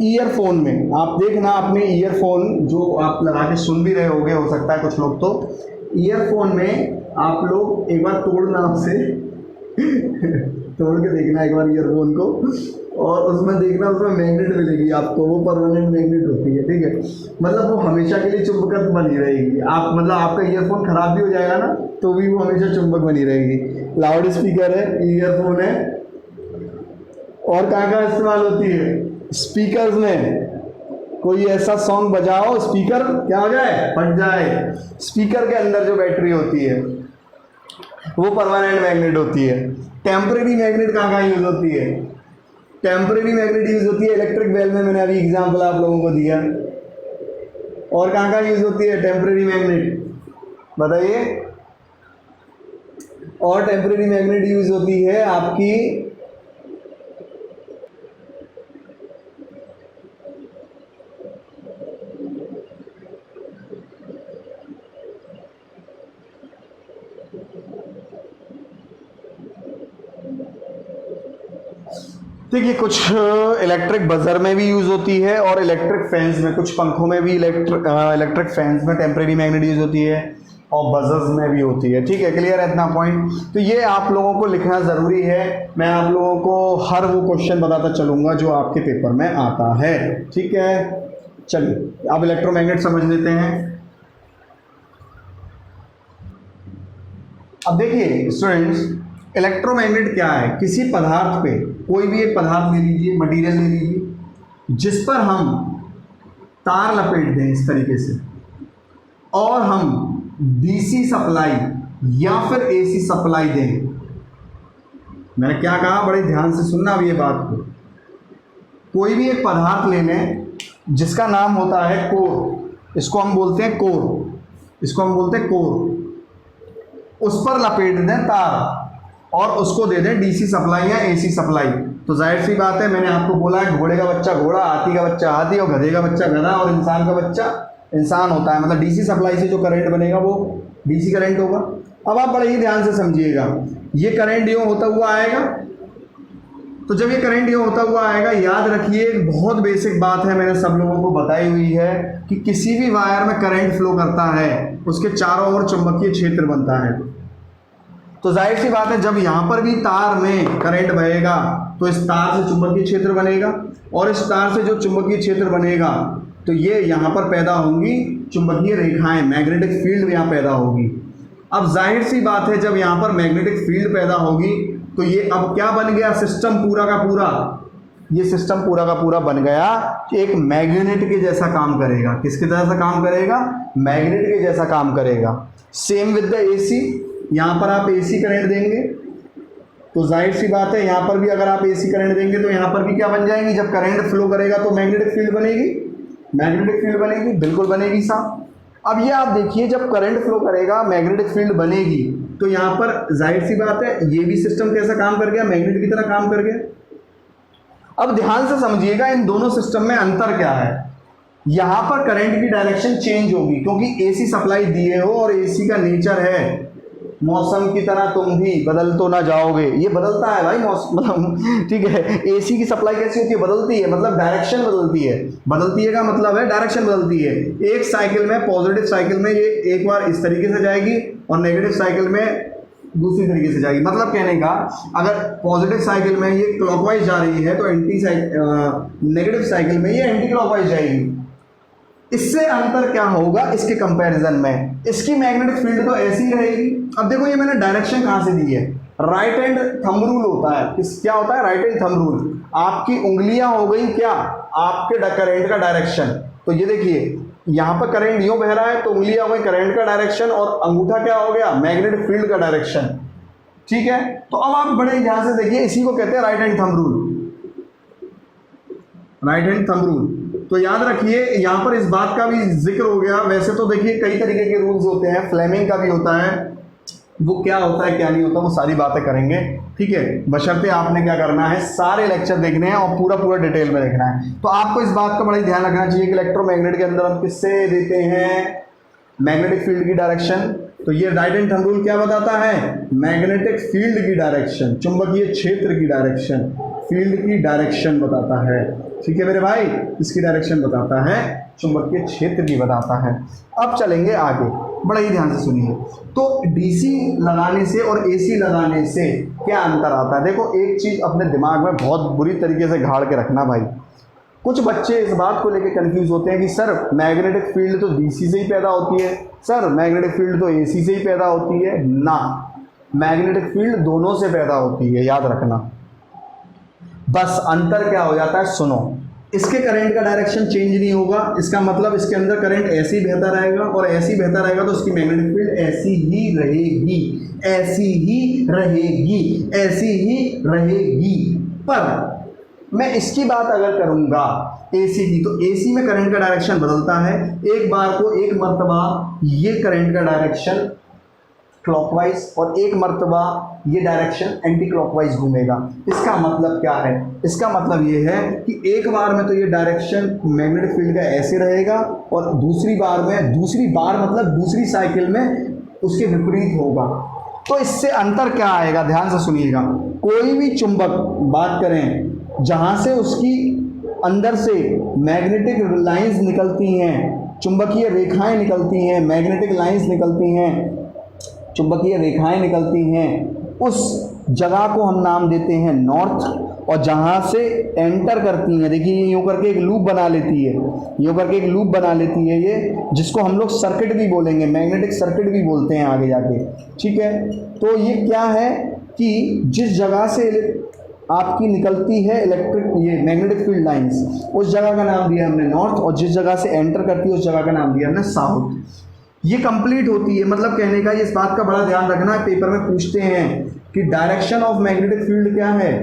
ईयरफोन में आप देखना, अपने ईयरफोन जो आप लगा के सुन भी रहे होगे, हो सकता है कुछ लोग, तो ईयरफोन में आप लोग एक बार तोड़ना, उसे तोड़ के देखना एक बार ईयरफोन को, और उसमें देखना उसमें मैग्नेट मिलेगी आपको, वो परमानेंट मैग्नेट होती है, ठीक है। मतलब वो हमेशा के लिए चुंबक बनी रहेगी। आप मतलब आपका ईयरफोन खराब भी हो जाएगा ना तो भी वो हमेशा चुंबक बनी रहेगी। लाउड स्पीकर है, ईयरफोन है, और कहाँ इस्तेमाल होती है, स्पीकर्स में। कोई ऐसा सॉन्ग बजाओ स्पीकर क्या हो जाए, फट जाए। स्पीकर के अंदर जो बैटरी होती है वो परमानेंट मैग्नेट होती है। टेम्परेरी मैग्नेट कहाँ यूज होती है, टेम्परेरी मैग्नेट यूज होती है इलेक्ट्रिक वेल में, मैंने अभी एग्जांपल आप लोगों को दिया। और कहाँ यूज होती है टेम्परेरी मैग्नेट, बताइए। और टेम्परेरी मैग्नेट यूज होती है आपकी देखिए, कुछ इलेक्ट्रिक बजर में भी यूज़ होती है और इलेक्ट्रिक फैंस में, कुछ पंखों में भी इलेक्ट्रिक फैंस में टेम्परेरी मैग्नेट यूज़ होती है और बजर्स में भी होती है, ठीक है। क्लियर है इतना पॉइंट। तो ये आप लोगों को लिखना ज़रूरी है। मैं आप लोगों को हर वो क्वेश्चन बताता चलूँगा जो आपके पेपर में आता है, ठीक है। चलिए अब इलेक्ट्रोमैग्नेट समझ लेते हैं। अब देखिए स्टूडेंट्स, इलेक्ट्रोमैग्नेट क्या है, किसी पदार्थ पे, कोई भी एक पदार्थ ले लीजिए, मटेरियल ले लीजिए, जिस पर हम तार लपेट दें इस तरीके से, और हम डीसी सप्लाई या फिर एसी सप्लाई दें। मैंने क्या कहा, बड़े ध्यान से सुनना अब ये बात को। कोई भी एक पदार्थ ले लें जिसका नाम होता है कोर, इसको हम बोलते हैं कोर, उस पर लपेट दें तार और उसको दे दें डीसी सप्लाई या एसी सप्लाई। तो जाहिर सी बात है, मैंने आपको बोला है घोड़े का बच्चा घोड़ा, हाथी का बच्चा हाथी, और गधे का बच्चा गधा, और इंसान का बच्चा इंसान होता है। मतलब डीसी सप्लाई से जो करंट बनेगा वो डीसी करंट होगा। अब आप बड़े ही ध्यान से समझिएगा, ये करंट यूँ होता हुआ आएगा। तो जब ये करंट यूँ होता हुआ आएगा, याद रखिए एक बहुत बेसिक बात है, मैंने सब लोगों को बताई हुई है कि किसी भी वायर में करंट फ्लो करता है उसके चारों ओर चुंबकीय क्षेत्र बनता है। तो जाहिर सी बात है, जब यहाँ पर भी तार में करंट बहेगा तो इस तार से चुंबकीय क्षेत्र बनेगा, और इस तार से जो चुंबकीय क्षेत्र बनेगा तो ये यहाँ पर पैदा होंगी चुंबकीय रेखाएं, मैग्नेटिक फील्ड यहाँ पैदा होगी। अब जाहिर सी बात है, जब यहाँ पर मैग्नेटिक फील्ड पैदा होगी तो ये अब क्या बन गया, सिस्टम पूरा का पूरा, ये सिस्टम पूरा का पूरा बन गया कि एक मैग्नेट के जैसा काम करेगा। किसके जैसा काम करेगा, मैग्नेट के जैसा काम करेगा। सेम विद द एसी, यहाँ पर आप एसी करंट देंगे तो जाहिर सी बात है यहाँ पर भी अगर आप एसी करंट देंगे तो यहाँ पर भी क्या बन जाएंगी, जब करंट फ्लो करेगा तो मैग्नेटिक फील्ड बनेगी, बिल्कुल बनेगी साहब। अब ये आप देखिए, जब करंट फ्लो करेगा मैग्नेटिक फील्ड बनेगी, तो यहाँ पर जाहिर सी बात है ये भी सिस्टम कैसा काम कर गया, मैग्नेट की तरह काम कर गया। अब ध्यान से समझिएगा, इन दोनों सिस्टम में अंतर क्या है। यहाँ पर करंट की डायरेक्शन चेंज होगी क्योंकि एसी सप्लाई दिए हो, और एसी का नेचर है मौसम की तरह तुम भी बदल तो ना जाओगे। ये बदलता है भाई मौसम, मतलब ठीक है। एसी की सप्लाई कैसी होती है, बदलती है, मतलब डायरेक्शन बदलती है का मतलब है डायरेक्शन बदलती है। एक साइकिल में, पॉजिटिव साइकिल में ये एक बार इस तरीके से जाएगी और नेगेटिव साइकिल में दूसरी तरीके से जाएगी। मतलब कहने का, अगर पॉजिटिव साइकिल में ये क्लॉकवाइज जा रही है तो नेगेटिव साइकिल में ये एंटी क्लॉकवाइज जाएगी। इससे अंतर क्या होगा, इसके कंपैरिजन में इसकी मैग्नेटिक फील्ड तो ऐसी ही रहेगी। अब देखो ये मैंने डायरेक्शन कहाँ से दी है, राइट हैंड थंब रूल होता है। क्या होता है? Right hand thumb rule. आपकी उंगलियां हो गई क्या? आपके करंट का डायरेक्शन। तो ये देखिए यहाँ पर करंट यूं बह रहा है तो उंगलियां हो गई करंट का डायरेक्शन और अंगूठा क्या हो गया? मैग्नेटिक फील्ड का डायरेक्शन। ठीक है, तो अब आप बड़े ध्यान से देखिए, इसी को कहते हैं right hand thumb rule. Right hand thumb rule. तो याद रखिए यहाँ पर इस बात का भी जिक्र हो गया। वैसे तो देखिए कई तरीके के रूल्स होते हैं, फ्लेमिंग का भी होता है, वो क्या होता है क्या नहीं होता वो सारी बातें करेंगे। ठीक है, बशर्ते आपने क्या करना है, सारे लेक्चर देखने हैं और पूरा पूरा डिटेल में देखना है। तो आपको इस बात का बड़ा ही ध्यान रखना चाहिए कि इलेक्ट्रोमैग्नेट के अंदर हम किससे देते हैं? मैग्नेटिक फील्ड की डायरेक्शन। तो ये राइट हैंड थंब रूल क्या बताता है? मैग्नेटिक फील्ड की डायरेक्शन, चुंबकीय क्षेत्र की डायरेक्शन, फील्ड की डायरेक्शन बताता है। ठीक है मेरे भाई, इसकी डायरेक्शन बताता है, चुंबकीय क्षेत्र की बताता है। अब चलेंगे आगे, बड़ा ही ध्यान से सुनिए। तो डीसी लगाने से और एसी लगाने से क्या अंतर आता है? देखो एक चीज़ अपने दिमाग में बहुत बुरी तरीके से गाड़ के रखना भाई। कुछ बच्चे इस बात को लेकर कंफ्यूज होते हैं कि सर मैग्नेटिक फील्ड तो डीसी से ही पैदा होती है, सर मैग्नेटिक फील्ड तो एसी से ही पैदा होती है। ना, मैग्नेटिक फील्ड दोनों से पैदा होती है, याद रखना। बस अंतर क्या हो जाता है, सुनो। इसके करंट का डायरेक्शन चेंज नहीं होगा, इसका मतलब इसके अंदर करंट ऐसे ही बहता रहेगा और ऐसे ही बहता रहेगा तो उसकी मैग्नेटिक फील्ड ऐसी ही रहेगी, ऐसी ही रहेगी, ऐसी ही रहेगी। पर मैं इसकी बात अगर करूंगा एसी की, तो एसी में करंट का डायरेक्शन बदलता है। एक बार को एक मर्तबा ये करंट का डायरेक्शन क्लॉकवाइज और एक मर्तबा ये डायरेक्शन एंटी क्लॉकवाइज घूमेगा। इसका मतलब क्या है? इसका मतलब ये है कि एक बार में तो ये डायरेक्शन मैग्नेटिक फील्ड का ऐसे रहेगा और दूसरी बार मतलब दूसरी साइकिल में उसके विपरीत होगा। तो इससे अंतर क्या आएगा, ध्यान से सुनिएगा। कोई भी चुंबक बात करें जहाँ से उसकी अंदर से मैग्नेटिक लाइंस निकलती हैं, चुंबकीय रेखाएं निकलती हैं, मैग्नेटिक लाइंस निकलती हैं, चुंबकीय रेखाएं निकलती हैं, उस जगह को हम नाम देते हैं नॉर्थ। और जहाँ से एंटर करती हैं, देखिए यूँ करके एक लूप बना लेती है, यूँ करके एक लूप बना लेती है ये, जिसको हम लोग सर्किट भी बोलेंगे, मैग्नेटिक सर्किट भी बोलते हैं आगे जाके। ठीक है, तो ये क्या है कि जिस जगह से आपकी निकलती है ये मैग्नेटिक फील्ड लाइंस, उस जगह का नाम दिया हमने नॉर्थ, और जिस जगह से एंटर करती है उस जगह का नाम दिया हमने साउथ। ये कंप्लीट होती है, मतलब कहने का इस बात का बड़ा ध्यान रखना है, पेपर में पूछते हैं कि डायरेक्शन ऑफ मैग्नेटिक फील्ड क्या है?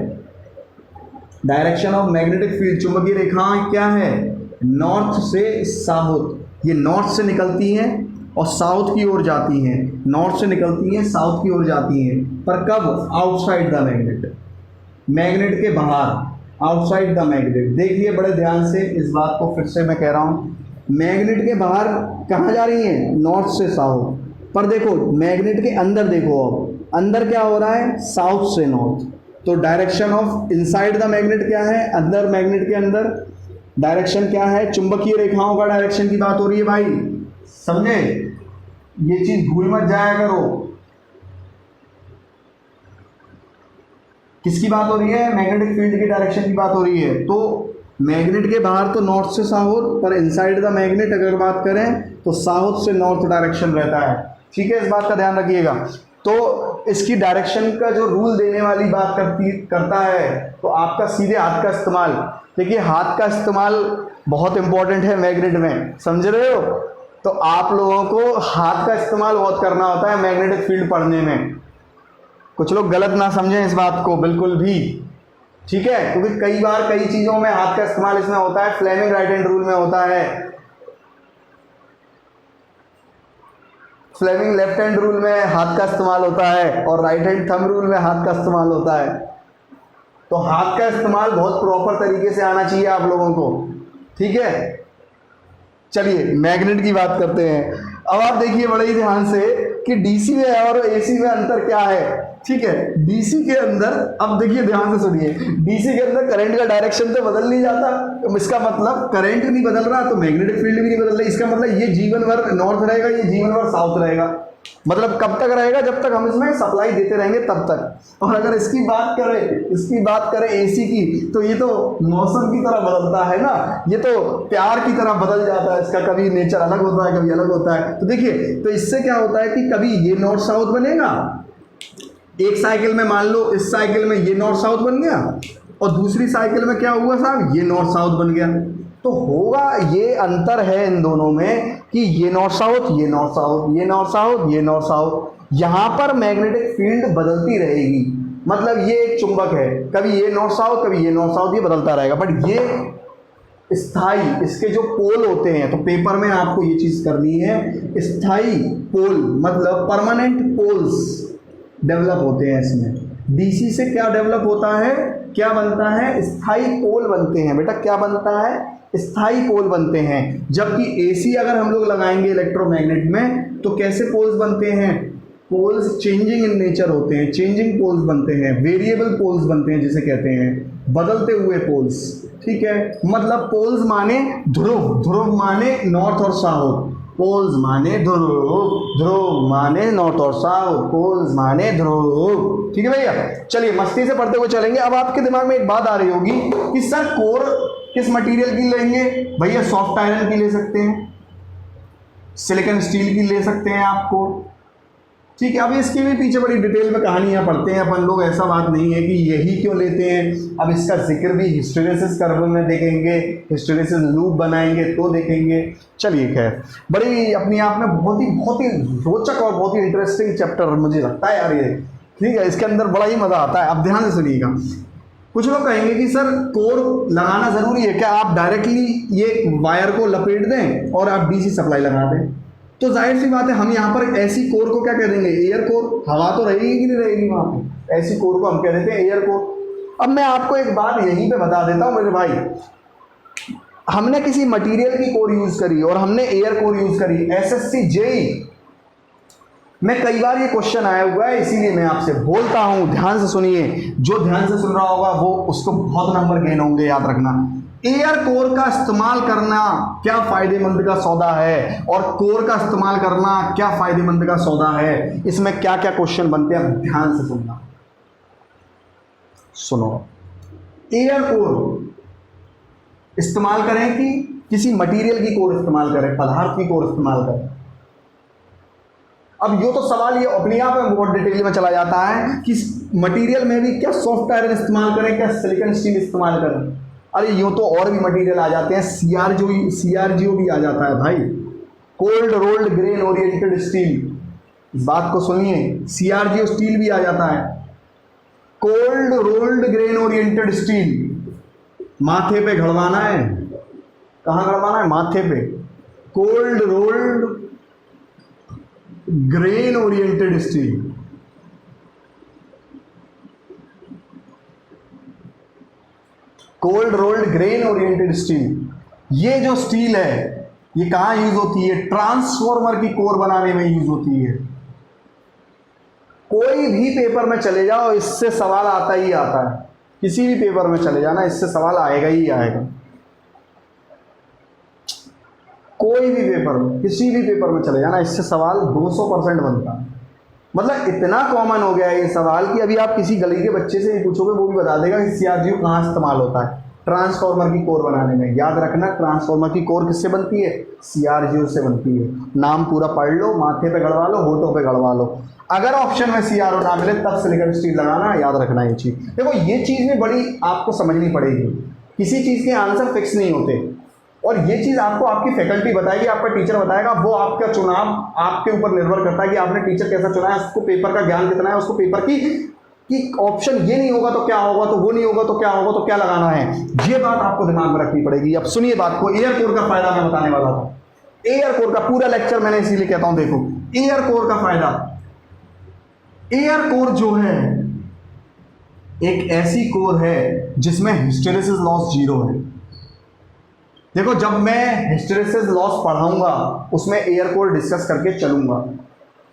डायरेक्शन ऑफ मैग्नेटिक फील्ड, चुंबकीय रेखाएं क्या है? नॉर्थ से साउथ। ये नॉर्थ से निकलती हैं और साउथ की ओर जाती हैं, नॉर्थ से निकलती हैं साउथ की ओर जाती हैं। पर कब? आउटसाइड द मैग्नेट, मैग्नेट के बाहर, आउटसाइड द मैग्नेट। देखिए बड़े ध्यान से इस बात को, फिर से मैं कह रहा हूँ, मैग्नेट के बाहर कहाँ जा रही हैं? नॉर्थ से साउथ। पर देखो मैग्नेट के अंदर देखो, अब अंदर क्या हो रहा है? साउथ से नॉर्थ। तो direction of inside the magnet क्या है? अंदर मैग्नेट के अंदर डायरेक्शन क्या है? चुंबकीय रेखाओं का डायरेक्शन की बात हो रही है भाई, समझे? ये चीज भूल मत जाया करो। किसकी बात हो रही है? मैग्नेटिक फील्ड की डायरेक्शन की बात हो रही है। तो मैग्नेट के बाहर तो नॉर्थ से साउथ, पर इनसाइड द मैग्नेट अगर बात करें तो साउथ से नॉर्थ डायरेक्शन रहता है। ठीक है, इस बात का ध्यान रखिएगा। तो इसकी डायरेक्शन का जो रूल देने वाली बात करता है तो आपका सीधे हाथ का इस्तेमाल। देखिए हाथ का इस्तेमाल बहुत इंपॉर्टेंट है मैग्नेट में, समझ रहे हो? तो आप लोगों को हाथ का इस्तेमाल बहुत करना होता है मैग्नेटिक फील्ड पढ़ने में। कुछ लोग गलत ना समझें इस बात को बिल्कुल भी, ठीक है? क्योंकि कई बार कई चीज़ों में हाथ का इस्तेमाल इसमें होता है, फ्लेमिंग राइट हैंड रूल में होता है, फ्लेमिंग लेफ्ट हैंड रूल में हाथ का इस्तेमाल होता है, और राइट हैंड थंब रूल में हाथ का इस्तेमाल होता है। तो हाथ का इस्तेमाल बहुत प्रॉपर तरीके से आना चाहिए आप लोगों को, ठीक है? चलिए मैग्नेट की बात करते हैं। अब आप देखिए बड़े ही ध्यान से कि डीसी में और एसी में अंतर क्या है। ठीक है, डीसी के अंदर, अब देखिए ध्यान से सुनिए, डीसी के अंदर करंट का डायरेक्शन तो बदल नहीं जाता। इसका मतलब करंट नहीं बदल रहा तो मैग्नेटिक फील्ड भी नहीं बदल रही। इसका मतलब ये जीवन भर नॉर्थ रहेगा, ये जीवन भर साउथ रहेगा। मतलब कब तक रहेगा? जब तक हम इसमें सप्लाई देते रहेंगे तब तक। और अगर इसकी बात करें एसी की, तो ये तो मौसम की तरह बदलता है ना, ये तो प्यार की तरह बदल जाता है। इसका कभी नेचर अलग होता है, कभी अलग होता है। तो देखिए, तो इससे क्या होता है कि कभी ये नॉर्थ साउथ बनेगा, एक साइकिल में मान लो इस साइकिल में ये नॉर्थ साउथ बन गया और दूसरी साइकिल में क्या हुआ साहब, ये नॉर्थ साउथ बन गया। तो होगा ये अंतर है इन दोनों में कि ये नॉर्थ साउथ, ये नॉर्थ साउथ, ये नॉर्थ साउथ, ये नॉर्थ साउथ। यहाँ पर मैग्नेटिक फील्ड बदलती रहेगी, मतलब ये एक चुंबक है, कभी ये नॉर्थ साउथ कभी ये नॉर्थ साउथ, ये बदलता रहेगा। बट ये स्थाई, इसके जो पोल होते हैं, तो पेपर में आपको ये चीज़ करनी है, स्थाई पोल मतलब परमानेंट पोल्स डेवलप होते हैं इसमें। डीसी से क्या डेवलप होता है, क्या बनता है, स्थाई पोल बनते हैं बेटा। क्या बनता है, स्थाई पोल बनते हैं। जबकि एसी अगर हम लोग लगाएंगे इलेक्ट्रोमैग्नेट में तो कैसे पोल्स बनते हैं, पोल्स चेंजिंग इन नेचर होते हैं, चेंजिंग पोल्स बनते हैं, वेरिएबल पोल्स बनते हैं जिसे कहते हैं, बदलते हुए पोल्स। ठीक है, मतलब पोल्स माने ध्रुव, ध्रुव माने नॉर्थ और साउथ, पोल्स माने ध्रुव, ध्रुव माने नॉर्थ और साउथ, पोल्स माने ध्रुव। ठीक है भैया, चलिए मस्ती से पढ़ते हुए चलेंगे। अब आपके दिमाग में एक बात आ रही होगी कि सर कोर किस मटेरियल की लेंगे? भैया सॉफ्ट आयरन की ले सकते हैं, सिलिकॉन स्टील की ले सकते हैं आपको। ठीक है, अब इसके भी पीछे बड़ी डिटेल में कहानियाँ पढ़ते हैं अपन लोग, ऐसा बात नहीं है कि यही क्यों लेते हैं। अब इसका जिक्र भी हिस्टेरेसिस कर्व में देखेंगे, हिस्टेरेसिस लूप बनाएंगे तो देखेंगे। चलिए खैर, बड़ी अपने आप में बहुत ही रोचक और बहुत ही इंटरेस्टिंग चैप्टर मुझे लगता है यार ये। ठीक है, इसके अंदर बड़ा ही मज़ा आता है। अब ध्यान से सुनिएगा। कुछ लोग कहेंगे कि सर कोर लगाना ज़रूरी है क्या? आप डायरेक्टली ये वायर को लपेट दें और आप डीसी सप्लाई लगा दें, तो जाहिर सी बात है हम यहाँ पर ऐसी कोर को क्या कह देंगे, एयर कोर। हवा तो रहेगी कि नहीं रहेगी वहाँ पे, ऐसी कोर को हम कह देते हैं एयर कोर। अब मैं आपको एक बात यहीं पे बता देता हूँ मेरे भाई, हमने किसी मटेरियल की कोर यूज़ करी और हमने एयर कोर यूज़ करी, एसएससी जेईई में कई बार ये क्वेश्चन आया हुआ है, इसीलिए मैं आपसे बोलता हूँ ध्यान से सुनिए। जो ध्यान से सुन रहा होगा वो उसको बहुत नंबर गेन होंगे, याद रखना। एयर कोर का इस्तेमाल करना क्या फायदेमंद का सौदा है और कोर का इस्तेमाल करना क्या फायदेमंद का सौदा है, इसमें क्या क्या क्वेश्चन बनते हैं, ध्यान से सुनना। सुनो, एयर कोर इस्तेमाल करें कि किसी मटेरियल की कोर इस्तेमाल करें, पदार्थ की कोर इस्तेमाल करें। अब यो तो सवाल ये अपने आप में बहुत डिटेल में चला जाता है कि मटेरियल में भी क्या सॉफ्ट आयरन इस्तेमाल करें, क्या सिलिकॉन स्टील इस्तेमाल करें। अरे यूँ तो और भी मटेरियल आ जाते हैं, सीआरजीओ भी आ जाता है भाई, cold rolled grain oriented steel. इस बात को सुनिए, सीआरजीओ स्टील भी आ जाता है, cold rolled grain oriented steel. माथे पे घड़वाना है, कहाँ घड़वाना है, माथे पे। Cold rolled grain oriented steel, cold rolled grain oriented steel. ये जो स्टील है ये कहाँ यूज होती है, ट्रांसफॉर्मर की कोर बनाने में यूज होती है। कोई भी पेपर में चले जाओ इससे सवाल आता ही आता है, किसी भी पेपर में चले जाना इससे सवाल आएगा ही आएगा। कोई भी पेपर में, किसी भी पेपर में चले जाना इससे सवाल 200% बनता है। मतलब इतना कॉमन हो गया है ये सवाल कि अभी आप किसी गली के बच्चे से ही पूछोगे वो भी बता देगा कि सीआरजीओ कहाँ इस्तेमाल होता है, ट्रांसफॉर्मर की कोर बनाने में। याद रखना, ट्रांसफॉर्मर की कोर किससे बनती है, सीआरजीओ से बनती है। नाम पूरा पढ़ लो, माथे पे गड़वा लो, होठों पे गड़वा लो। अगर ऑप्शन में सीआरओ ना मिले तब सिलिकॉन स्टील लगाना, याद रखना ये चीज़। देखो ये चीज़ भी बड़ी आपको समझनी पड़ेगी, किसी चीज़ के आंसर फिक्स नहीं होते और ये चीज़ आपको आपकी फैकल्टी बताएगी, आपका टीचर बताएगा। वो आपका चुनाव आपके ऊपर निर्भर करता है कि आपने टीचर कैसा चुना है, उसको पेपर का ज्ञान कितना है, उसको पेपर की ऑप्शन ये नहीं होगा तो क्या होगा, तो वो नहीं होगा तो क्या होगा, तो क्या लगाना है, ये बात आपको दिमाग में रखनी पड़ेगी। अब सुनिए बात को, एयर कोर का फायदा मैं बताने वाला था। एयर कोर का पूरा लेक्चर मैंने इसीलिए कहता हूं, देखो एयर कोर का फायदा। एयर कोर जो है एक ऐसी कोर है जिसमें हिस्टेरेसिस लॉस 0 है। देखो जब मैं हिस्टेरेसिस लॉस पढ़ाऊंगा उसमें एयर कोर डिस्कस करके चलूंगा,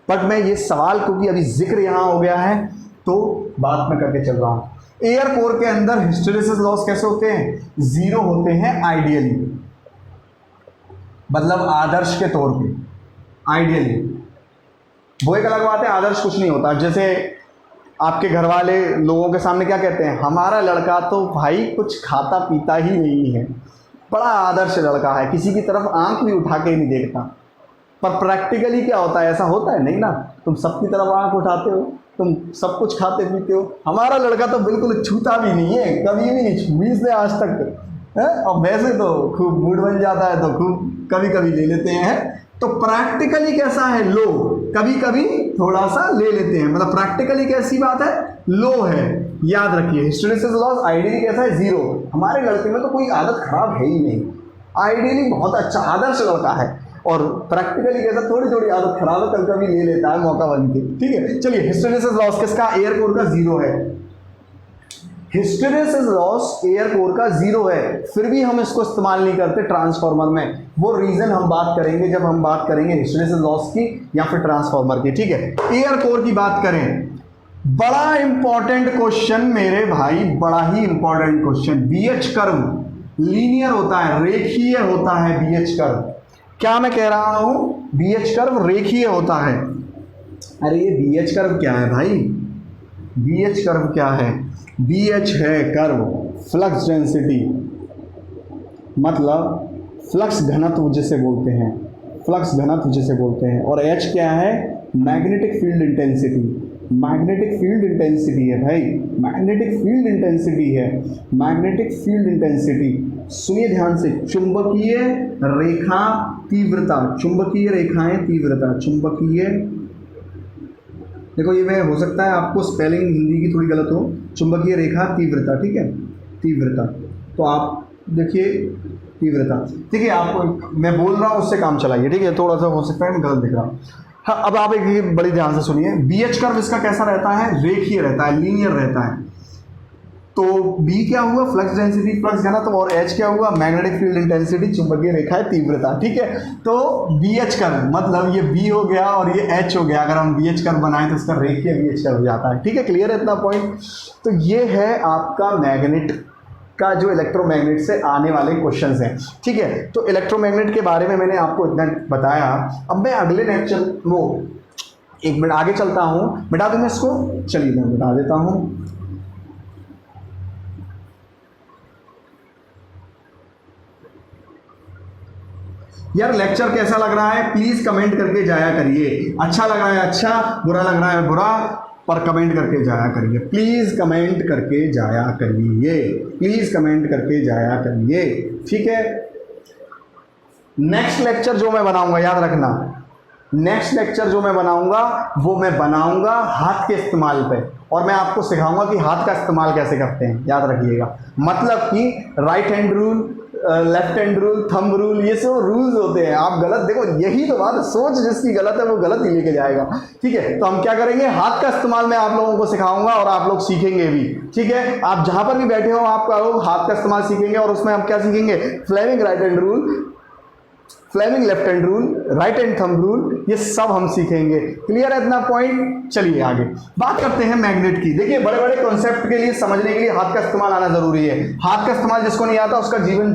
बट मैं ये सवाल क्योंकि अभी जिक्र यहां हो गया है तो बात में करके चल रहा हूं। एयर कोर के अंदर हिस्टेरेसिस लॉस कैसे होते हैं, 0 होते हैं आइडियली, मतलब आदर्श के तौर पे। आइडियली वो एक अलग बात है, आदर्श कुछ नहीं होता। जैसे आपके घर वाले लोगों के सामने क्या कहते हैं, हमारा लड़का तो भाई कुछ खाता पीता ही नहीं है, बड़ा आदर्श लड़का है, किसी की तरफ आंख भी उठा के नहीं देखता। पर प्रैक्टिकली क्या होता है, ऐसा होता है नहीं ना, तुम सबकी तरफ आंख उठाते हो, तुम सब कुछ खाते पीते हो। हमारा लड़का तो बिल्कुल छूता भी नहीं है, कभी भी नहीं छू इसने आज तक है। और वैसे तो खूब मूड बन जाता है तो खूब कभी कभी ले लेते हैं। तो प्रैक्टिकली कैसा है, लो, कभी कभी थोड़ा सा ले लेते हैं, मतलब प्रैक्टिकली कैसी बात है, लो है। याद रखिए हिस्टेरेसिस लॉस आइडियली कैसा है, 0। हमारे लड़के में तो कोई आदत खराब है ही नहीं, आइडियली बहुत अच्छा आदर्श लड़का है। और प्रैक्टिकली कैसा, थोड़ी थोड़ी आदत खराब है, कभी कभी ले लेता है मौका बन के। ठीक है, चलिए हिस्टेरेसिस लॉस किसका, एयर कोर का 0 है। हिस्टेरेसिस लॉस एयर कोर का 0 है, फिर भी हम इसको इस्तेमाल नहीं करते ट्रांसफार्मर में। वो रीजन हम बात करेंगे जब हम बात करेंगे हिस्टेरेसिस लॉस की या फिर ट्रांसफार्मर की। ठीक है, एयर कोर की बात करें, बड़ा इंपॉर्टेंट क्वेश्चन मेरे भाई, बड़ा ही important question. BH curve linear होता है, रेखीय होता है बीएच कर्व। क्या मैं कह रहा हूं, बीएच कर्व रेखीय होता है। अरे ये बीएच कर्व क्या है भाई, बीएच कर्व क्या है, बीएच है कर्व फ्लक्स डेंसिटी, मतलब फ्लक्स घनत्व जिसे बोलते हैं, फ्लक्स घनत्व जिसे बोलते हैं। और एच क्या है, magnetic field intensity, magnetic field intensity है भाई, मैग्नेटिक फील्ड इंटेंसिटी है, मैग्नेटिक फील्ड इंटेंसिटी। सुनिए ध्यान से, चुंबकीय रेखा तीव्रता, चुंबकीय रेखाएं तीव्रता, चुंबकीय, देखो ये मैं हो सकता है आपको स्पेलिंग हिंदी की थोड़ी गलत हो, चुंबकीय रेखा तीव्रता, ठीक है, तीव्रता। तो आप देखिए तीव्रता, ठीक है, आपको मैं बोल रहा हूँ उससे काम चलाइए। ठीक है, थोड़ा सा हो सकता है मैं गलत दिख रहा हूँ। हाँ, अब आप एक बड़ी ध्यान से सुनिए, बीएच कर्व इसका कैसा रहता है, रेखीय रहता है, लीनियर रहता है। तो बी क्या हुआ, फ्लक्स डेंसिटी, फ्लक्स घनत्व, और एच क्या हुआ, मैग्नेटिक फील्ड इंटेंसिटी, चुंबकीय रेखा है तीव्रता। ठीक है, तो बीएच कर्व मतलब ये बी हो गया और ये एच हो गया। अगर हम बीएच कर्व बनाएं तो इसका रेखीय बीएच कर्व हो जाता है। ठीक है, क्लियर है इतना पॉइंट। तो ये है आपका मैग्नेट का जो इलेक्ट्रोमैग्नेट से आने वाले क्वेश्चंस हैं। ठीक है, तो इलेक्ट्रोमैग्नेट के बारे में मैंने आपको इतना बताया। अब मैं अगले लेक्चर, वो एक मिनट आगे चलता हूँ, मिटा दूँ मैं इसको, चलिए मैं मिटा देता हूँ। यार लेक्चर कैसा लग रहा है प्लीज कमेंट करके जाया करिए। अच्छा लग रहा है अच्छा, बुरा लग रहा है बुरा, पर कमेंट करके जाया करिए, प्लीज कमेंट करके जाया करिए, प्लीज कमेंट करके जाया करिए। ठीक है, नेक्स्ट लेक्चर जो मैं बनाऊंगा, याद रखना, नेक्स्ट लेक्चर जो मैं बनाऊंगा वो मैं बनाऊंगा हाथ के इस्तेमाल पे, और मैं आपको सिखाऊंगा कि हाथ का इस्तेमाल कैसे करते हैं। याद रखिएगा, मतलब कि right hand rule, left hand rule, thumb rule, ये सब रूल्स होते हैं। आप गलत देखो, यही तो बात, सोच जिसकी गलत है वो गलत ही लेके जाएगा। ठीक है, तो हम क्या करेंगे, हाथ का इस्तेमाल मैं आप लोगों को सिखाऊंगा और आप लोग सीखेंगे भी। ठीक है, आप जहां पर भी बैठे हो आप लोग हाथ का इस्तेमाल सीखेंगे, और उसमें हम क्या सीखेंगे, Fleming right hand rule, Fleming left hand rule, right hand thumb rule, ये सब हम सीखेंगे। क्लियर है इतना पॉइंट। चलिए आगे बात करते हैं मैग्नेट की। देखिए बड़े बड़े कॉन्सेप्ट के लिए, समझने के लिए हाथ का इस्तेमाल आना जरूरी है। हाथ का इस्तेमाल जिसको नहीं आता उसका जीवन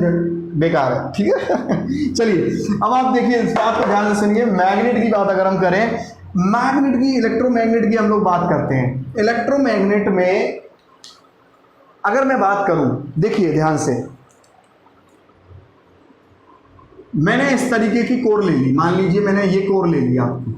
बेकार है। ठीक है चलिए अब आप देखिए, इस बात को ध्यान से सुनिए। मैग्नेट की बात अगर हम करें, मैग्नेट की, इलेक्ट्रोमैग्नेट की हम लोग बात करते हैं। इलेक्ट्रोमैग्नेट में अगर मैं बात करूं, देखिए ध्यान से, मैंने इस तरीके की कोर ले ली, मान लीजिए मैंने ये कोर ले ली आपकी,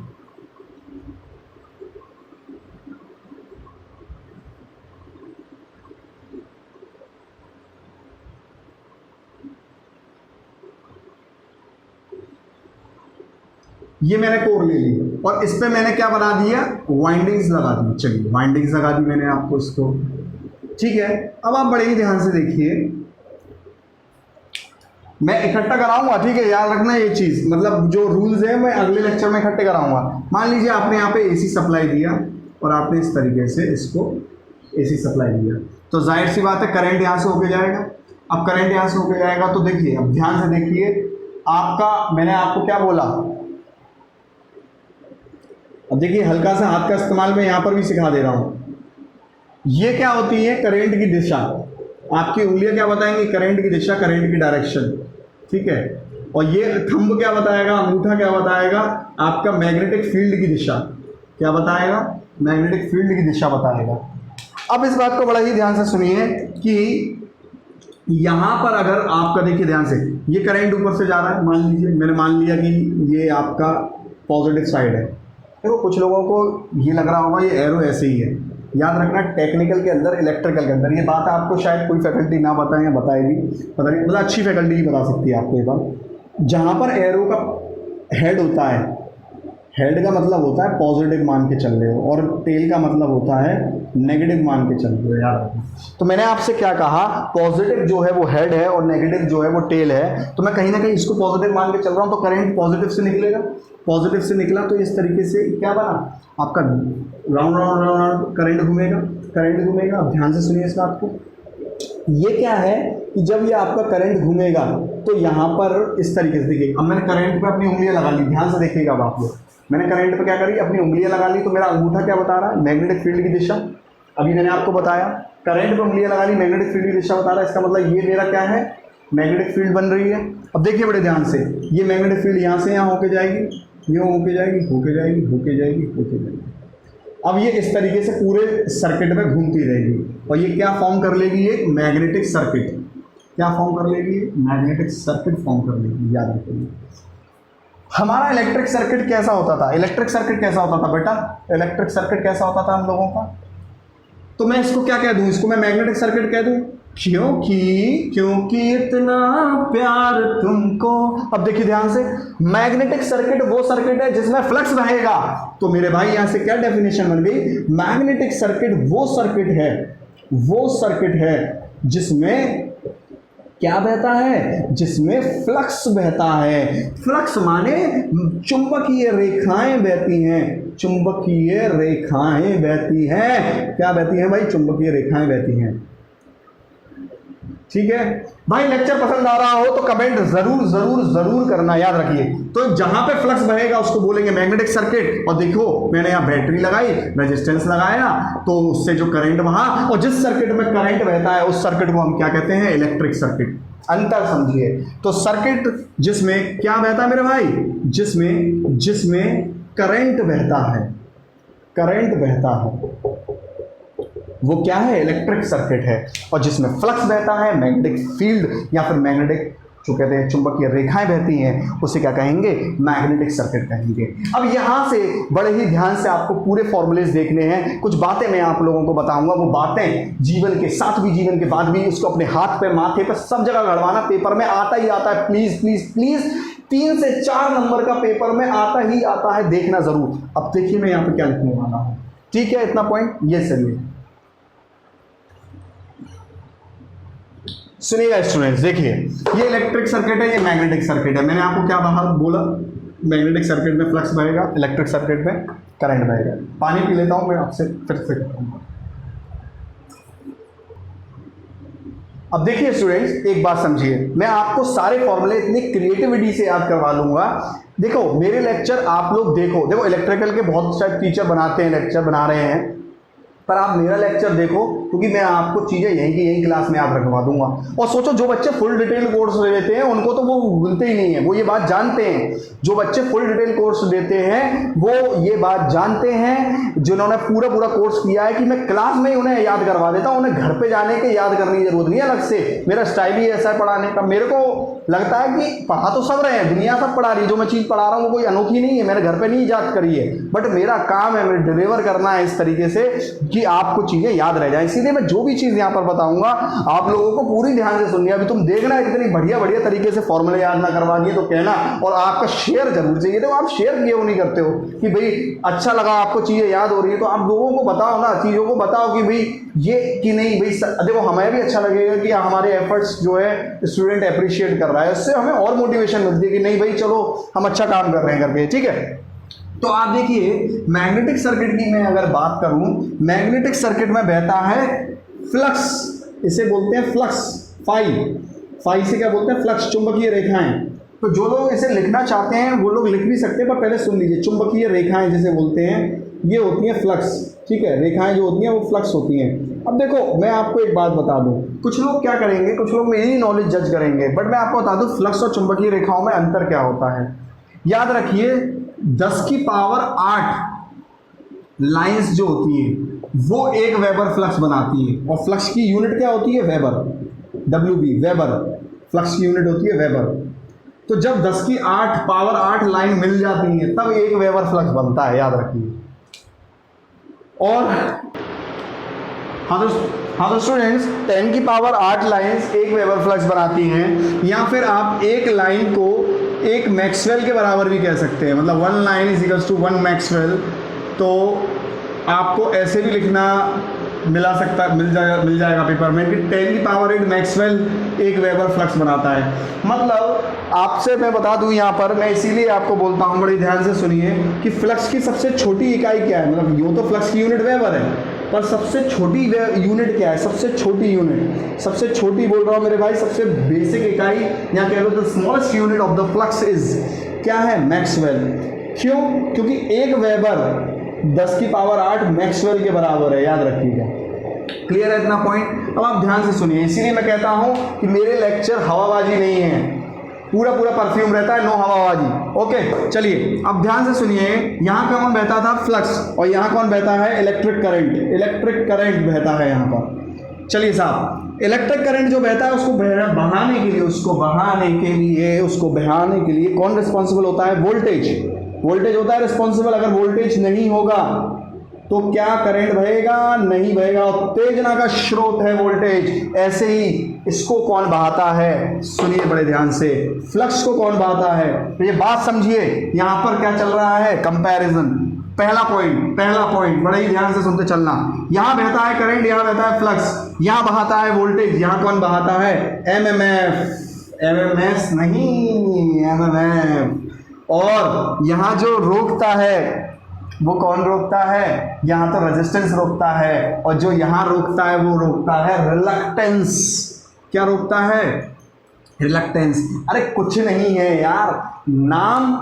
ये मैंने कोर ले ली और इस पे मैंने क्या बना दिया, वाइंडिंग्स लगा दी। चलिए वाइंडिंग्स लगा दी मैंने आपको इसको। ठीक है, अब आप बड़े ही ध्यान से देखिए, मैं इकट्ठा कराऊंगा। ठीक है, याद रखना ये चीज, मतलब जो रूल्स है मैं अगले लेक्चर में इकट्ठे कराऊंगा। मान लीजिए आपने यहाँ पे एसी सप्लाई दिया और आपने इस तरीके से इसको एसी सप्लाई दिया, तो जाहिर सी बात है करंट यहाँ से होके जाएगा। अब करंट यहाँ से होके जाएगा तो देखिए, अब ध्यान से देखिए, आपका, मैंने आपको क्या बोला, अब देखिए हल्का सा हाथ का इस्तेमाल मैं यहाँ पर भी सिखा दे रहा हूँ। ये क्या होती है, करंट की दिशा, आपकी उंगलियां क्या बताएंगी, करंट की दिशा, करंट की डायरेक्शन। ठीक है, और ये थंब क्या बताएगा, अंगूठा क्या बताएगा, आपका मैग्नेटिक फील्ड की दिशा क्या बताएगा, मैग्नेटिक फील्ड की दिशा बताएगा। अब इस बात को बड़ा ही ध्यान से सुनिए कि यहाँ पर अगर आपका, देखिए ध्यान से, ये करंट ऊपर से जा रहा है, मान लीजिए मैंने मान लिया कि ये आपका पॉजिटिव साइड है, देखो कुछ लोगों को ये लग रहा होगा ये एरो ऐसे ही है, याद रखना टेक्निकल के अंदर, इलेक्ट्रिकल के अंदर, ये बात आपको शायद कोई फैकल्टी ना बताए या बताएगी, पता नहीं, मतलब अच्छी फैकल्टी ही बता सकती है आपको ये बात। जहाँ पर एरो का हेड होता है, हेड का मतलब होता है पॉजिटिव मान के चल रहे हो, और टेल का मतलब होता है नेगेटिव मान के चल रहे हो, याद रखना। तो मैंने आपसे क्या कहा, पॉजिटिव जो है वो हेड है और नेगेटिव जो है वो टेल है, तो मैं कहीं ना कहीं इसको पॉजिटिव मान के चल रहा हूँ, तो करंट पॉजिटिव से निकलेगा, पॉजिटिव से निकला तो इस तरीके से क्या बना आपका, राउंड राउंड राउंड करंट घूमेगा, करंट घूमेगा। अब ध्यान से सुनिए इस बात को, ये क्या है कि जब ये आपका करंट घूमेगा तो यहाँ पर इस तरीके से देखिए, अब मैंने करंट पे अपनी उंगलियां लगा ली, ध्यान से देखिएगा अब आप लोग, मैंने करंट पे क्या करी, अपनी उंगलियां लगा ली, तो मेरा अंगूठा क्या बता रहा है, मैग्नेटिक फील्ड की दिशा। अभी मैंने आपको बताया करंट पे उंगलियां लगा ली, मैग्नेटिक फील्ड की दिशा बता रहा है, इसका मतलब ये मेरा क्या है, मैग्नेटिक फील्ड बन रही है। अब देखिए बड़े ध्यान से, ये मैग्नेटिक फील्ड यहाँ से यहाँ होके जाएगी, यूँ होके जाएगी, होके जाएगी, होके जाएगी, होके जाएगी। अब ये इस तरीके से पूरे सर्किट में घूमती रहेगी, और ये क्या फॉर्म कर लेगी, एक मैग्नेटिक सर्किट, क्या फॉर्म कर लेगी, मैग्नेटिक सर्किट फॉर्म कर लेगी, याद रखिए। हमारा इलेक्ट्रिक सर्किट कैसा होता था, इलेक्ट्रिक सर्किट कैसा होता था बेटा, इलेक्ट्रिक सर्किट कैसा होता था हम लोगों का, तो मैं इसको क्या कह दूं, इसको मैं मैग्नेटिक सर्किट कह दूं, क्योंकि इतना प्यार तुमको। अब देखिए ध्यान से, मैग्नेटिक सर्किट वो सर्किट है जिसमें फ्लक्स बहेगा, तो मेरे भाई यहां से क्या डेफिनेशन बन गई, मैग्नेटिक सर्किट वो सर्किट है, वो सर्किट है जिसमें क्या बहता है, जिसमें फ्लक्स बहता है। फ्लक्स माने चुंबकीय रेखाएं बहती हैं, चुंबकीय रेखाएं बहती हैं, क्या बहती हैं भाई, चुंबकीय रेखाएं बहती हैं। ठीक है भाई, लेक्चर पसंद आ रहा हो तो कमेंट जरूर जरूर जरूर करना, याद रखिए। तो जहां पे फ्लक्स बहेगा उसको बोलेंगे मैग्नेटिक सर्किट, और देखो मैंने यहां बैटरी लगाई, रेजिस्टेंस लगाया, तो उससे जो करंट बहा, और जिस सर्किट में करंट बहता है उस सर्किट को हम क्या कहते हैं, इलेक्ट्रिक सर्किट। अंतर समझिए, तो सर्किट जिसमें क्या बहता है मेरे भाई, जिसमें करंट बहता है, करंट बहता है, वो क्या है, इलेक्ट्रिक सर्किट है। और जिसमें फ्लक्स बहता है, मैग्नेटिक फील्ड या फिर मैग्नेटिक जो कहते हैं चुंबकीय रेखाएं बहती हैं, उसे क्या कहेंगे, मैग्नेटिक सर्किट कहेंगे। अब यहाँ से बड़े ही ध्यान से आपको पूरे फॉर्मूलेज देखने हैं, कुछ बातें मैं आप लोगों को बताऊंगा, वो बातें जीवन के साथ भी, जीवन के बाद भी उसको अपने हाथ पे, माथे पे, सब जगह गढ़वाना, पेपर में आता ही आता है, प्लीज प्लीज प्लीज 3 से 4 नंबर का पेपर में आता ही आता है, देखना जरूर। अब देखिए मैं यहाँ पे क्या लिखने वाला हूँ, ठीक है, इतना पॉइंट ये चलिए सुनिएगा स्टूडेंट्स, देखिए ये इलेक्ट्रिक सर्किट है, ये मैग्नेटिक सर्किट है। मैंने आपको क्या बाहर बोला, मैग्नेटिक सर्किट में फ्लक्स बहेगा, इलेक्ट्रिक सर्किट में करंट बहेगा। पानी पी लेता हूं, मैं आपसे फिर से कहूँगा। अब देखिए स्टूडेंट्स, एक बात समझिए, मैं आपको सारे फॉर्मूले इतनी क्रिएटिविटी से याद करवा लूंगा। देखो मेरे लेक्चर आप लोग देखो इलेक्ट्रिकल के बहुत सारे टीचर बनाते हैं, लेक्चर बना रहे हैं, पर आप मेरा लेक्चर देखो, क्योंकि मैं आपको चीज़ें यहीं की यहीं क्लास में आप रखवा दूंगा। और सोचो, जो बच्चे फुल डिटेल कोर्स ले लेते हैं उनको तो वो भूलते ही नहीं है, वो ये बात जानते हैं। जो बच्चे फुल डिटेल कोर्स देते हैं वो ये बात जानते हैं, जिन्होंने पूरा कोर्स किया है, कि मैं क्लास में ही उन्हें याद करवा देता हूँ, उन्हें घर पे जाने के याद करने की जरूरत नहीं है अलग से। मेरा स्टाइल ही ऐसा है पढ़ाने का। मेरे को लगता है कि पढ़ा तो सब रहे हैं, दुनिया सब पढ़ा रही है, जो मैं चीज़ पढ़ा रहा हूँ वो कोई अनोखी नहीं है, मैंने घर पे नहीं याद करी है, बट मेरा काम है, मैं डिलीवर करना है इस तरीके से कि आपको चीज़ें याद रह जाए। इसीलिए मैं जो भी चीज़ यहाँ पर बताऊंगा आप लोगों को पूरी ध्यान से सुननी है। अभी तुम देखना इतनी बढ़िया तरीके से फॉर्मूले याद ना करवा दिए तो कहना, और आपका शेयर जरूर चाहिए। तो आप शेयर क्यों नहीं करते हो कि भाई अच्छा लगा, आपको चीज़ें याद हो रही है, तो आप लोगों को बताओ ना, चीज़ों को बताओ कि भाई ये कि नहीं भाई, देखो हमें भी अच्छा लगेगा कि हमारे एफर्ट्स जो है स्टूडेंट अप्रिशिएट कर रहा है, उससे हमें और मोटिवेशन मिलती है कि नहीं भाई चलो हम अच्छा काम कर रहे हैं करके, ठीक है। तो आप देखिए मैग्नेटिक सर्किट की मैं अगर बात करूं, मैग्नेटिक सर्किट में बहता है फ्लक्स, इसे बोलते हैं फ्लक्स, फाई से क्या बोलते हैं, फ्लक्स, चुंबकीय रेखाएं। तो जो लोग इसे लिखना चाहते हैं वो लोग लिख भी सकते हैं, पर पहले सुन लीजिए, चुंबकीय रेखाएं जिसे बोलते हैं ये होती हैं फ्लक्स, ठीक है, रेखाएं जो होती हैं वो फ्लक्स होती हैं। अब देखो मैं आपको एक बात बता दूं, कुछ लोग क्या करेंगे, कुछ लोग मेरी नॉलेज जज करेंगे, बट मैं आपको बता दूं फ्लक्स और चुंबकीय रेखाओं में अंतर क्या होता है। याद रखिए 10 की पावर 8 लाइंस जो होती है वो 1 वेबर फ्लक्स बनाती है, और फ्लक्स की यूनिट क्या होती है, वेबर, WB, वेबर, फ्लक्स की यूनिट होती है वेबर। तो तो जब 10 की 8 पावर 8 लाइन मिल जाती है तब 1 वेबर फ्लक्स बनता है, याद रखिए। और हाँ तो स्टूडेंट्स 10 की पावर 8 लाइंस 1 वेबर फ्लक्स बनाती हैं, या फिर आप एक लाइन को एक मैक्सवेल के बराबर भी कह सकते हैं, मतलब 1 line is equals to 1 Maxwell. तो आपको ऐसे भी लिखना मिल जाएगा पेपर में कि 10 की पावर 8 मैक्सवेल 1 वेबर फ्लक्स बनाता है। मतलब आपसे मैं बता दूं यहाँ पर, मैं इसीलिए आपको बोलता हूँ, बड़ी ध्यान से सुनिए कि फ्लक्स की सबसे छोटी इकाई क्या है। मतलब यूँ तो फ्लक्स की यूनिट वेबर है, पर सबसे छोटी यूनिट क्या है? सबसे छोटी यूनिट, सबसे छोटी बोल रहा हूँ मेरे भाई, सबसे बेसिक इकाई, या कह लो the smallest unit of the flux is क्या है? मैक्सवेल। क्यों? क्योंकि 1 वेबर 10 की पावर 8 मैक्सवेल के बराबर है, याद रखिएगा। क्लियर है इतना पॉइंट? अब आप ध्यान से सुनिए, इसीलिए मैं कहता हूं कि मेरे लेक्चर हवाबाजी नहीं है, पूरा परफ्यूम रहता है, नो हवाबाजी। ओके चलिए अब ध्यान से सुनिए, यहाँ पे कौन बहता था? फ्लक्स, और यहाँ कौन बहता है? Electric current. इलेक्ट्रिक करंट बहता है यहाँ पर। चलिए साहब, इलेक्ट्रिक करंट जो बहता है उसको बहाने के लिए कौन रिस्पॉन्सिबल होता है? वोल्टेज। वोल्टेज होता है रिस्पॉन्सिबल। अगर वोल्टेज नहीं होगा तो क्या करंट बहेगा? नहीं बहेगा। उत्तेजना का स्रोत है वोल्टेज। ऐसे ही इसको कौन बहाता है? सुनिए बड़े ध्यान से, फ्लक्स को कौन बहाता है? तो ये बात समझिए, यहां पर क्या चल रहा है? कंपैरिजन। पहला पॉइंट बड़े ही ध्यान से सुनते चलना। यहां बहता है करंट, यहां बहता है फ्लक्स, यहां बहाता है वोल्टेज, यहां कौन बहाता है? एमएमएफ नहीं, एमएमएफ। और यहां जो रोकता है वो कौन रोकता है? यहां तो रेजिस्टेंस रोकता है, और जो यहां रोकता है वो रोकता है रिलक्टेंस। क्या रोकता है? रिलक्टेंस। अरे कुछ नहीं है यार, नाम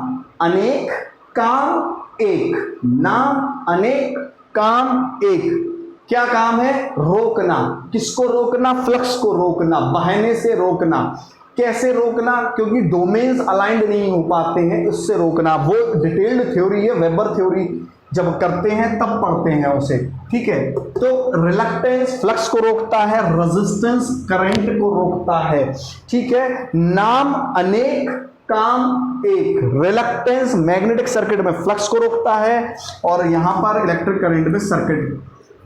अनेक काम एक, नाम अनेक काम एक। क्या काम है? रोकना। किसको रोकना? फ्लक्स को रोकना, बहने से रोकना। कैसे रोकना? क्योंकि डोमेन्स अलाइंड नहीं हो पाते हैं, उससे रोकना। वो डिटेल्ड थ्योरी है, वेबर थ्योरी जब करते हैं तब पढ़ते हैं उसे, ठीक है। तो रिलक्टेंस फ्लक्स को रोकता है, रेजिस्टेंस करंट को रोकता है, ठीक है। नाम अनेक काम एक। रिलक्टेंस मैग्नेटिक सर्किट में फ्लक्स को रोकता है, और यहां पर इलेक्ट्रिक करंट में सर्किट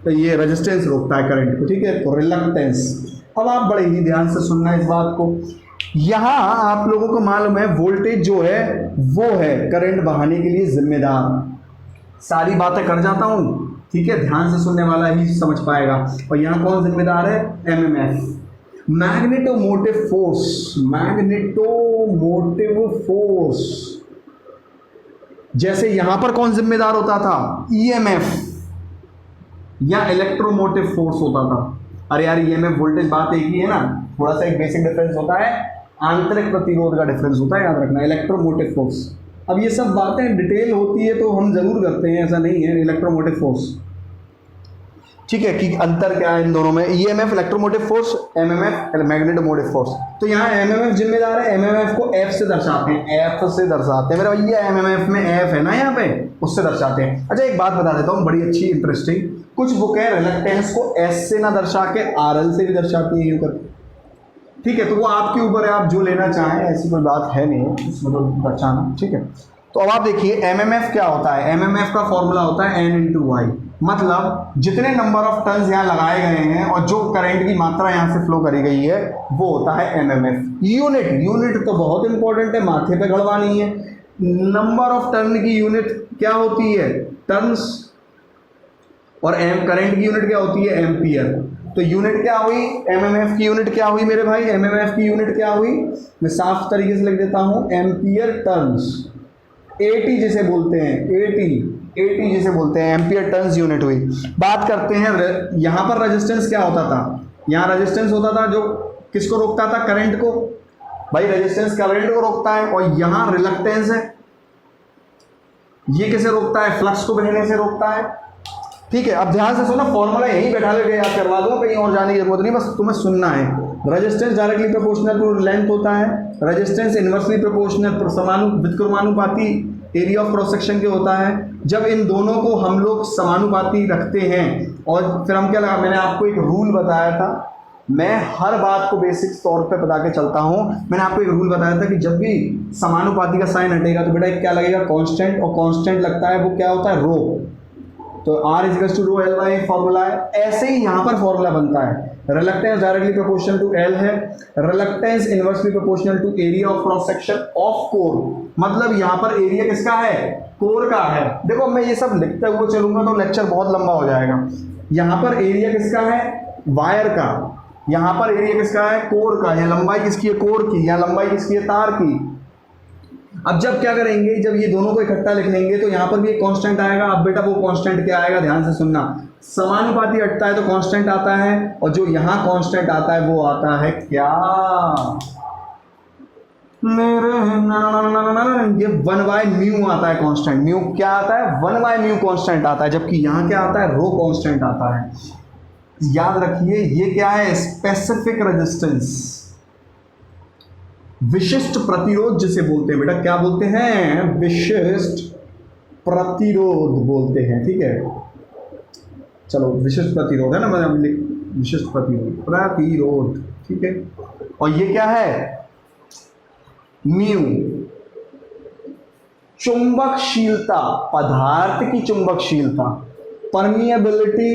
तो ये रेजिस्टेंस रोकता है करंट को, ठीक है। तो रिलक्टेंस। अब आप बड़े ही ध्यान से सुनना इस बात को। यहां आप लोगों को मालूम है वोल्टेज जो है वो है करंट बहाने के लिए जिम्मेदार। सारी बातें कर जाता हूं, ठीक है, ध्यान से सुनने वाला ही समझ पाएगा। और यहां कौन जिम्मेदार है? MMF, magnetomotive force. Magnetomotive force. जैसे यहां पर कौन जिम्मेदार होता था? ईएमएफ या इलेक्ट्रोमोटिव फोर्स होता था। अरे यार ईएमएफ वोल्टेज बात एक ही है ना, थोड़ा सा एक बेसिक डिफरेंस होता है, आंतरिक प्रतिरोध का डिफरेंस होता है, याद रखना। इलेक्ट्रोमोटिव फोर्स, अब ये सब बातें डिटेल होती है तो हम जरूर करते हैं, ऐसा नहीं है। इलेक्ट्रोमोटिव फोर्स, ठीक है, कि अंतर क्या है इन दोनों में? EMF electromotive force, MMF magnetomotive force. तो यहाँ एमएमएफ जिम्मेदार है, एमएमएफ को एफ से दर्शाते हैं, एफ से दर्शाते हैं मेरा भैया। एमएमएफ में एफ है ना यहाँ पे, उससे दर्शाते हैं। अच्छा एक बात बता देता हूँ बड़ी अच्छी इंटरेस्टिंग, कुछ बुक है रिलक्टेंस को एस से ना दर्शा के आरएल से भी दर्शाती है, यूं करके, ठीक है। तो वो आपके ऊपर है, आप जो लेना चाहें, ऐसी कोई बात है नहीं इसमें तो दर्शाना, ठीक है। तो अब आप देखिए एमएमएफ क्या होता है। एमएमएफ का फॉर्मूला होता है N × Y, मतलब जितने नंबर ऑफ टर्न्स यहाँ लगाए गए हैं और जो करंट की मात्रा यहाँ से फ्लो करी गई है वो होता है एमएमएफ। यूनिट तो बहुत इंपॉर्टेंट है, माथे पे गड़वानी है। नंबर ऑफ टर्न की यूनिट क्या होती है? टर्न्स। और करंट की यूनिट क्या होती है? एम्पियर। तो यूनिट क्या हुई? एमएमएफ की यूनिट क्या हुई मेरे भाई? एमएमएफ की यूनिट क्या हुई? मैं साफ तरीके से लिख देता हूँ, एम्पियर टर्न्स। एटी जिसे बोलते हैं, एटी जिसे बोलते हैं, एम्पियर टर्न्स यूनिट हुई। बात करते हैं यहाँ पर रेजिस्टेंस क्या होता था? यहाँ रेजिस्टेंस होता था जो किसको रोकता था? करंट को। भाई रेजिस्टेंस करंट को रोकता है, और यहाँ रिलक्टेंस है, ये किसे रोकता है? फ्लक्स को बहने से रोकता है, ठीक है। अब ध्यान से सुनो, फॉर्मूला यहीं बैठा लेके याद करवा दो, कहीं और जाने की जरूरत नहीं, बस तुम्हें सुनना है। Resistance directly proportional to length होता है, रेजिस्टेंस इनवर्सली प्रोपोर्शनल व्युत्क्रमानुपाती एरिया ऑफ क्रॉस सेक्शन के होता है। जब इन दोनों को हम लोग समानुपाती रखते हैं, और फिर हम क्या लगा, मैंने आपको एक रूल बताया था, मैं हर बात को बेसिक तौर पे बता के चलता हूँ। मैंने आपको एक रूल बताया था कि जब भी समानुपाती का साइन हटेगा तो बेटा एक क्या लगेगा, कांस्टेंट, और कांस्टेंट लगता है वो क्या होता है, रो। तो R is to rho L by formula है। ऐसे ही यहाँ पर फॉर्मूला बनता है, reluctance directly proportional to L है, reluctance inversely proportional to area of cross section of core. मतलब यहाँ पर एरिया किसका है, कोर का है। देखो मैं ये सब लिखते हुए चलूंगा तो लेक्चर बहुत लंबा हो जाएगा। यहाँ पर एरिया किसका है, वायर का, यहाँ पर एरिया किसका है, कोर का। यहाँ लंबाई किसकी है, कोर की, यहाँ लंबाई किसकी है, तार की। अब जब क्या करेंगे, जब ये दोनों को इकट्ठा लिख लेंगे तो यहाँ पर भी एक कांस्टेंट आएगा। अब बेटा वो कांस्टेंट क्या आएगा, ध्यान से सुनना, समानुपाती हटता है तो कांस्टेंट आता है, और जो यहाँ कांस्टेंट आता है वो आता है क्या, ये 1/μ आता है कांस्टेंट। म्यू क्या आता है, 1/μ कांस्टेंट आता है, जबकि यहाँ क्या आता है, रो कांस्टेंट आता है। याद रखिए ये क्या है, स्पेसिफिक रेजिस्टेंस, विशिष्ट प्रतिरोध जिसे बोलते हैं। बेटा क्या बोलते हैं, विशिष्ट प्रतिरोध बोलते हैं, ठीक है। चलो विशिष्ट प्रतिरोध है ना, मैं विशिष्ट प्रतिरोध, ठीक है। और ये क्या है, म्यू। चुंबकशीलता, पदार्थ की चुंबकशीलता, परमिएबिलिटी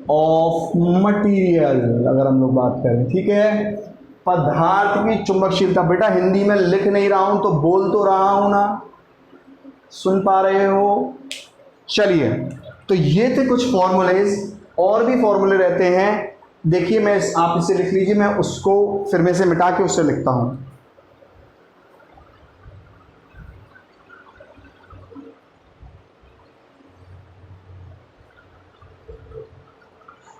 ऑफ मटेरियल, अगर हम लोग बात करें, ठीक है, पदार्थ की चुंबकशीलता। बेटा हिंदी में लिख नहीं रहा हूं तो बोल तो रहा हूं ना, सुन पा रहे हो। चलिए तो ये थे कुछ फॉर्मूलेज, और भी फॉर्मूले रहते हैं। देखिए मैं आप इसे लिख लीजिए, मैं उसको फिर में से मिटा के उससे लिखता हूं।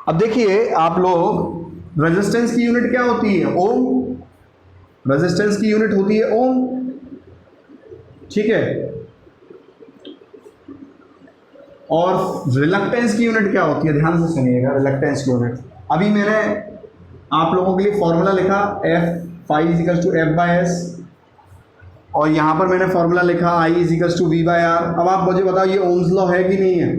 अब देखिए आप लोग, रेजिस्टेंस की यूनिट क्या होती है, ओम। रेजिस्टेंस की यूनिट होती है ओम, ठीक है। और रिलक्टेंस की यूनिट क्या होती है, ध्यान से सुनिएगा, रिलक्टेंस की यूनिट। अभी मैंने आप लोगों के लिए फॉर्मूला लिखा F phi equals to F by S, और यहाँ पर मैंने फॉर्मूला लिखा I equals to V by R. अब आप मुझे बताओ ये ओम्स लॉ है कि नहीं है,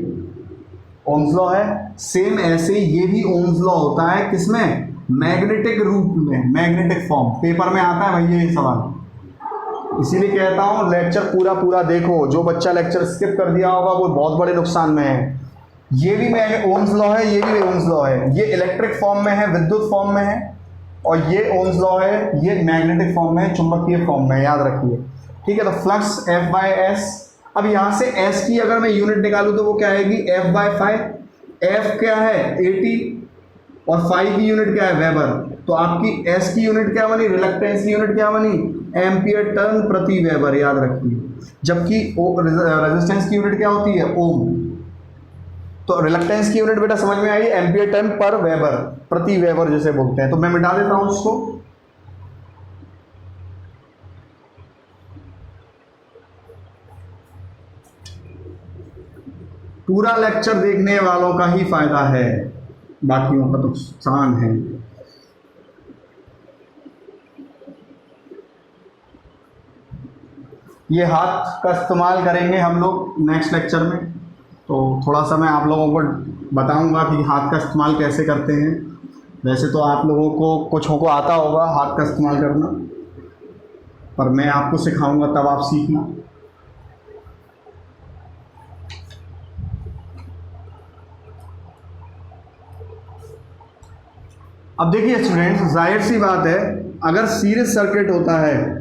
ओम्स लॉ है। सेम ऐसे ये भी ओम्स लॉ होता है, किसमें, मैग्नेटिक रूप में, मैग्नेटिक फॉर्म। पेपर में आता है भैया ये सवाल, इसीलिए कहता हूँ लेक्चर पूरा पूरा देखो। जो बच्चा लेक्चर स्किप कर दिया होगा वो बहुत बड़े नुकसान में है। ये भी ओम्स लॉ है, ये भी ओम्स लॉ है। ये इलेक्ट्रिक फॉर्म में है, विद्युत फॉर्म में है, और ये ओम्स लॉ है, ये मैग्नेटिक फॉर्म में है, चुंबकीय फॉर्म में है, याद रखिए, ठीक है। तो फ्लक्स F बाई एस। अब यहाँ से S की अगर मैं यूनिट निकालूँ तो वो क्या आएगी, F बाई फाइव। F क्या है 80, और फाइव की यूनिट क्या है, वेबर। तो आपकी S की यूनिट क्या बनी, रिलक्टेंस की यूनिट क्या बनी, एम्पियर टर्न प्रति वेबर, याद रखिए। जबकि रेजिस्टेंस की यूनिट क्या होती है, ओम। तो रिलक्टेंस की यूनिट बेटा समझ में आई, एम्पियर टर्न पर वेबर, प्रति वेबर जिसे बोलते हैं। तो मैं मिटा देता हूं उसको। पूरा लेक्चर देखने वालों का ही फायदा है, बाकियों का नुकसान है। ये हाथ का इस्तेमाल करेंगे हम लोग नेक्स्ट लेक्चर में, तो थोड़ा सा मैं आप लोगों को बताऊंगा कि हाथ का इस्तेमाल कैसे करते हैं। वैसे तो आप लोगों को कुछों को आता होगा हाथ का इस्तेमाल करना, पर मैं आपको सिखाऊंगा तब आप सीखना। अब देखिए स्टूडेंट्स, जाहिर सी बात है, अगर सीरीज सर्किट होता है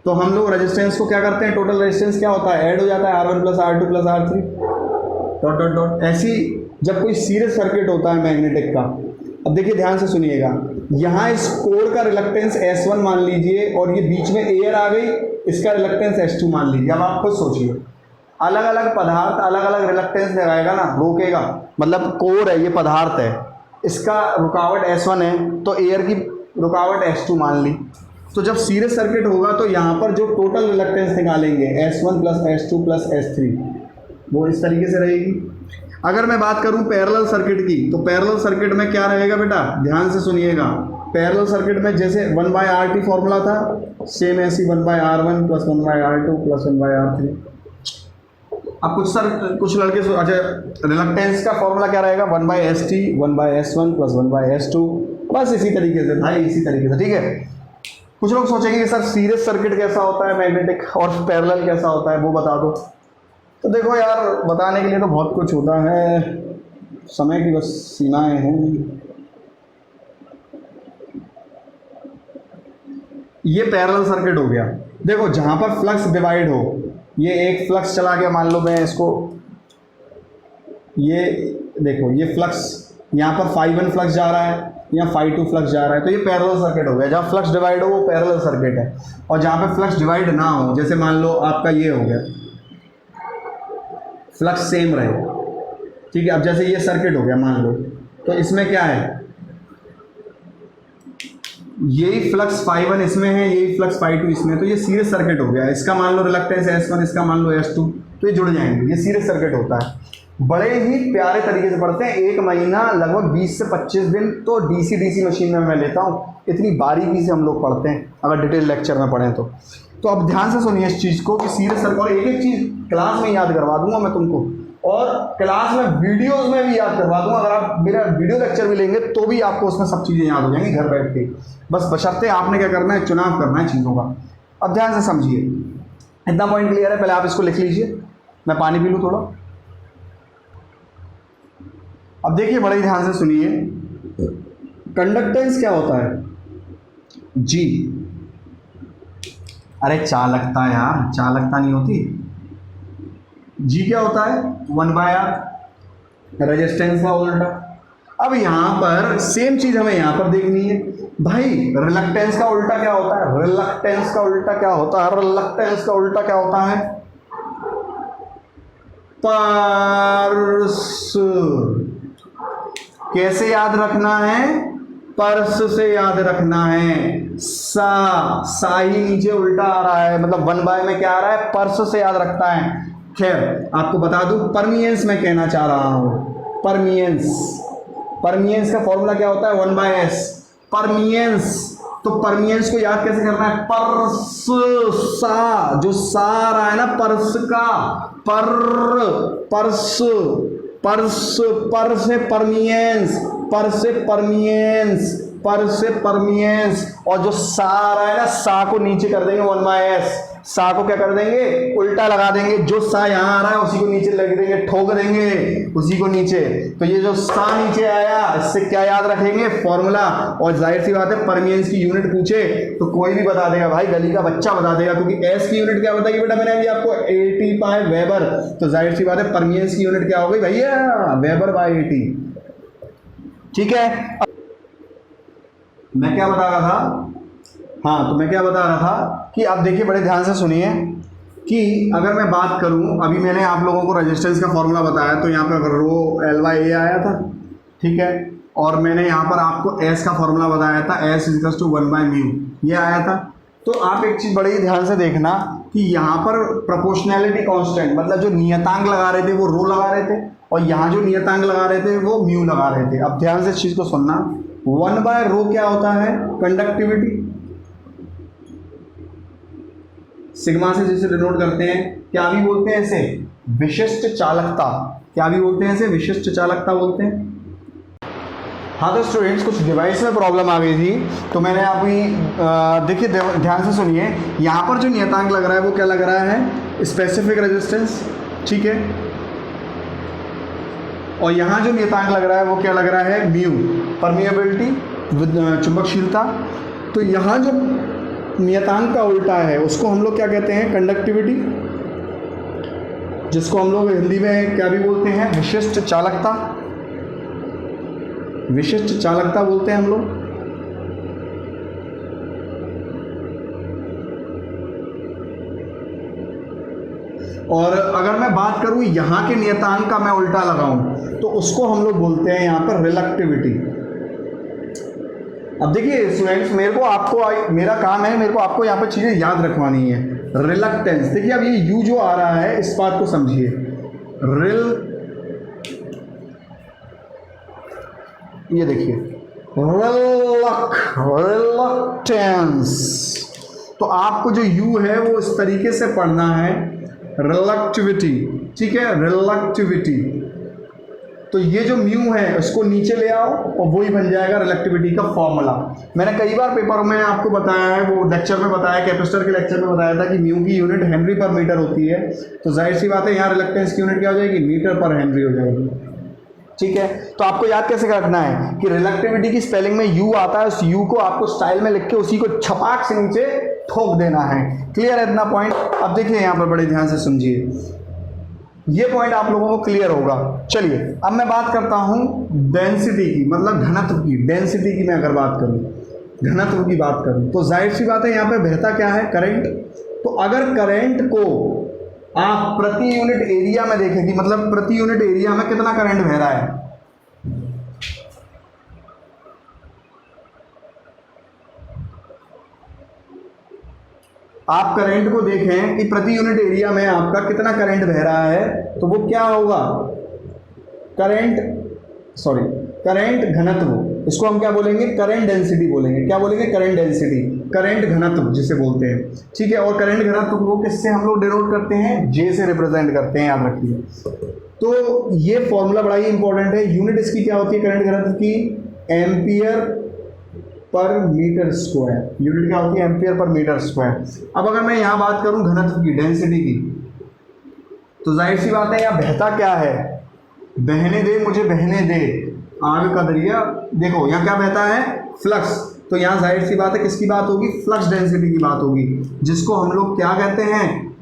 तो हम लोग रेजिस्टेंस को क्या करते हैं, टोटल रेजिस्टेंस क्या होता है, ऐड हो जाता है R1 plus R2 plus R3 dot dot dot. ऐसी जब कोई सीरीज सर्किट होता है मैग्नेटिक का, अब देखिए ध्यान से सुनिएगा, यहाँ इस कोर का रिलक्टेंस S1 मान लीजिए, और ये बीच में एयर आ गई, इसका रिलक्टेंस S2 मान लीजिए। अब आप खुद सोचिए, अलग अलग पदार्थ अलग अलग रिलक्टेंस लगाएगा ना, रोकेगा। मतलब कोर है, ये पदार्थ है, इसका रुकावट S1 है, तो एयर की रुकावट S2 मान ली। तो जब सीरीज सर्किट होगा तो यहाँ पर जो टोटल रिलक्टेंस निकालेंगे S1 plus S2 plus S3, वो इस तरीके से रहेगी। अगर मैं बात करूँ पैरेलल सर्किट की, तो पैरेलल सर्किट में क्या रहेगा बेटा, ध्यान से सुनिएगा। पैरेलल सर्किट में जैसे 1/RT फॉर्मूला था, सेम ऐसी 1/R1 plus 1/R2 plus 1/R3। अब कुछ लड़के अच्छा रिलक्टेंस का फॉर्मूला क्या रहेगा 1/ST 1/S1 + 1/S2 बस इसी तरीके से भाई, इसी तरीके से, ठीक है। कुछ लोग सोचेंगे कि सर सीरीज सर्किट कैसा होता है मैग्नेटिक और पैरेलल कैसा होता है वो बता दो। तो देखो यार बताने के लिए तो बहुत कुछ होता है, समय की बस सीमाएं हैं। ये पैरेलल सर्किट हो गया। देखो जहां पर फ्लक्स डिवाइड हो, ये एक फ्लक्स चला गया, मान लो मैं इसको, ये देखो ये फ्लक्स यहाँ पर ∅1 फ्लक्स जा रहा है, यहाँ ∅2 फ्लक्स जा रहा है, तो ये पैरेलल सर्किट हो गया। जहाँ फ्लक्स डिवाइड हो वो पैरेलल सर्किट है। और जहाँ पे फ्लक्स डिवाइड ना हो, जैसे मान लो आपका ये हो गया, फ्लक्स सेम रहे, ठीक है। अब जैसे ये सर्किट हो गया मान लो, तो इसमें क्या है, यही फ्लक्स ∅1 इसमें है, यही फ्लक्स ∅2 इसमें, तो ये सीरीज सर्किट हो गया। इसका मान लो रिलक्टेंस S1, इसका मान लो S2, तो ये जुड़ जाएंगे, ये सीरीज सर्किट होता है। बड़े ही प्यारे तरीके से पढ़ते हैं, 1 महीना लगभग 20 से 25 दिन तो डीसी मशीन में मैं लेता हूँ, इतनी बारीकी से हम लोग पढ़ते हैं अगर डिटेल लेक्चर में पढ़ें तो। तो अब ध्यान से सुनिए इस चीज़ को कि सीरीज सर्किट, और एक एक चीज़ क्लास में याद करवा दूंगा मैं तुमको, और क्लास में वीडियोस में भी याद करवा दूंगा। अगर आप मेरा वीडियो लेक्चर भी लेंगे तो भी आपको उसमें सब चीज़ें याद हो जाएंगी घर बैठ के, बस बशर्ते आपने क्या करना है, चुनाव करना है चीज़ों का। अब ध्यान से समझिए, इतना पॉइंट क्लियर है, पहले आप इसको लिख लीजिए, मैं पानी पी लूँ थोड़ा। अब देखिए बड़े ध्यान से सुनिए, कंडक्टेंस क्या होता है, जी, अरे चालकता यार, चालकता नहीं होती, जी क्या होता है 1/R, रेजिस्टेंस का उल्टा। अब यहाँ पर सेम चीज हमें यहाँ पर देखनी है भाई, रिलक्टेंस का उल्टा क्या होता है, रिलक्टेंस का उल्टा क्या होता है, रिलक्टेंस का उल्टा क्या होता है, पर्स। कैसे याद रखना है, पर्स से याद रखना है। सा ही नीचे उल्टा आ रहा है, मतलब 1/, में क्या आ रहा है, पर्स से याद रखता है। खैर आपको बता दूं, परमियंस मैं कहना चाह रहा हूं, परमियंस का फॉर्मूला क्या होता है 1/S, परमियंस। तो परमियंस को याद कैसे करना है, पर्स सा, जो सा आ रहा है ना पर्स का, पर्स पर से परमियंस, पर से परमियंस, पर से परमियंस, और जो सा आ रहा है ना, सा को नीचे कर देंगे 1/S, सा को क्या कर देंगे, उल्टा लगा देंगे, जो सा यहाँ आ रहा है उसी को नीचे लग देंगे, ठोक देंगे उसी को नीचे। तो ये जो सा नीचे आया, इससे क्या याद रखेंगे, फॉर्मूला। और जाहिर सी बात है परमियंस की यूनिट पूछे तो कोई भी बता देगा भाई, गली का बच्चा बता देगा, क्योंकि एस की यूनिट क्या बताएगी बेटा, मैंने अभी आपको 80 वेबर, तो जाहिर सी बात है परमियंस की यूनिट क्या हो गई भैया, वेबर/80, ठीक है। मैं क्या बता रहा था, हाँ तो मैं क्या बता रहा था कि आप देखिए बड़े ध्यान से सुनिए कि अगर मैं बात करूं, अभी मैंने आप लोगों को रेजिस्टेंस का फॉर्मूला बताया, तो यहाँ पर ρ/L/A आया था, ठीक है। और मैंने यहाँ पर आपको S का फॉर्मूला बताया था, S = 1/μ, ये आया था। तो आप एक चीज़ बड़े ही ध्यान से देखना कि यहाँ पर प्रोपोर्शनैलिटी कांस्टेंट, मतलब जो नियतांक लगा रहे थे वो ρ लगा रहे थे, और यहाँ जो नियतांक लगा रहे थे वो μ लगा रहे थे। अब ध्यान से इस चीज़ को सुनना, 1/ρ क्या होता है, कंडक्टिविटी, सिग्मा से जिसे डिनोट करते हैं, क्या भी बोलते हैं इसे, विशिष्ट चालकता, क्या भी बोलते हैं इसे, विशिष्ट चालकता बोलते हैं। हाँ तो स्टूडेंट्स, कुछ डिवाइस में प्रॉब्लम आ गई थी, तो मैंने अभी देखिए ध्यान से सुनिए, यहाँ पर जो नियतांक लग रहा है वो क्या लग रहा है, स्पेसिफिक रेजिस्टेंस, ठीक है। और यहाँ जो नियतांक लग रहा है वो क्या लग रहा है, म्यू, परमिएबिलिटी, चुंबकशीलता। तो यहाँ जो नियतांक का उल्टा है उसको हम लोग क्या कहते हैं, कंडक्टिविटी, जिसको हम लोग हिंदी में क्या भी बोलते हैं, विशिष्ट चालकता, विशिष्ट चालकता बोलते हैं हम लोग। और अगर मैं बात करूं यहाँ के नियतांक का मैं उल्टा लगाऊं तो उसको हम लोग बोलते हैं यहाँ पर रिलक्टिविटी। अब देखिए स्टूडेंट्स, मेरा काम है, मेरे को आपको यहाँ पर चीज़ें याद रखवानी है। रिलक्टेंस, देखिए अब ये यू जो आ रहा है इस बात को समझिए, ये देखिए रिलक्टेंस, तो आपको जो यू है वो इस तरीके से पढ़ना है, रिलक्टिविटी, ठीक है, रिलेक्टिविटी। तो ये जो म्यू है इसको नीचे ले आओ और वही बन जाएगा रिलेक्टिविटी का फॉर्मूला। मैंने कई बार पेपरों में आपको बताया है, वो लेक्चर में बताया, कैपेसिटर के लेक्चर में बताया था कि म्यू की यूनिट हेनरी पर मीटर होती है। तो जाहिर सी बात है यहाँ रिलेक्टेंस की यूनिट क्या हो जाएगी, मीटर पर हेनरी हो जाएगी। ठीक है, तो आपको याद कैसे रखना है कि रिलेक्टिविटी की स्पेलिंग में यू आता है, उस यू को आपको स्टाइल में लिख के उसी को छपाक से नीचे ठोक देना है। क्लियर है इतना पॉइंट? अब देखिए यहाँ पर बड़े ध्यान से समझिए, ये पॉइंट आप लोगों को क्लियर होगा। चलिए अब मैं बात करता हूं डेंसिटी की, मतलब घनत्व की। डेंसिटी की मैं अगर बात करूं, घनत्व की बात करूं, तो जाहिर सी बात है यहाँ पे बहता क्या है, करंट। तो अगर करंट को आप प्रति यूनिट एरिया में देखें कि मतलब प्रति यूनिट एरिया में कितना करंट बह रहा है, आप करंट को देखें कि प्रति यूनिट एरिया में आपका कितना करंट बह रहा है, तो वो क्या होगा, करंट घनत्व। इसको हम क्या बोलेंगे, करंट डेंसिटी बोलेंगे। क्या बोलेंगे, करंट डेंसिटी, करंट घनत्व जिसे बोलते हैं। ठीक है, और करंट घनत्व को किससे हम लोग डिनोट करते हैं, जे से रिप्रेजेंट करते हैं, याद रखिए। तो ये फॉर्मूला बड़ा ही इंपॉर्टेंट है। यूनिट इसकी क्या होती है करंट घनत्व की, ampere per metre square. Unit क्या होती है, एम्पियर पर मीटर स्क्वायर। अब अगर मैं यहाँ बात करूँ घनत्व की, डेंसिटी की, तो जाहिर सी बात है यहाँ बहता क्या है, बहने दे मुझे बहने दे आग का दरिया। देखो यहाँ क्या बहता है, फ्लक्स। तो यहाँ जाहिर सी बात है किसकी बात होगी, फ्लक्स डेंसिटी की बात होगी, जिसको हम लोग क्या कहते हैं,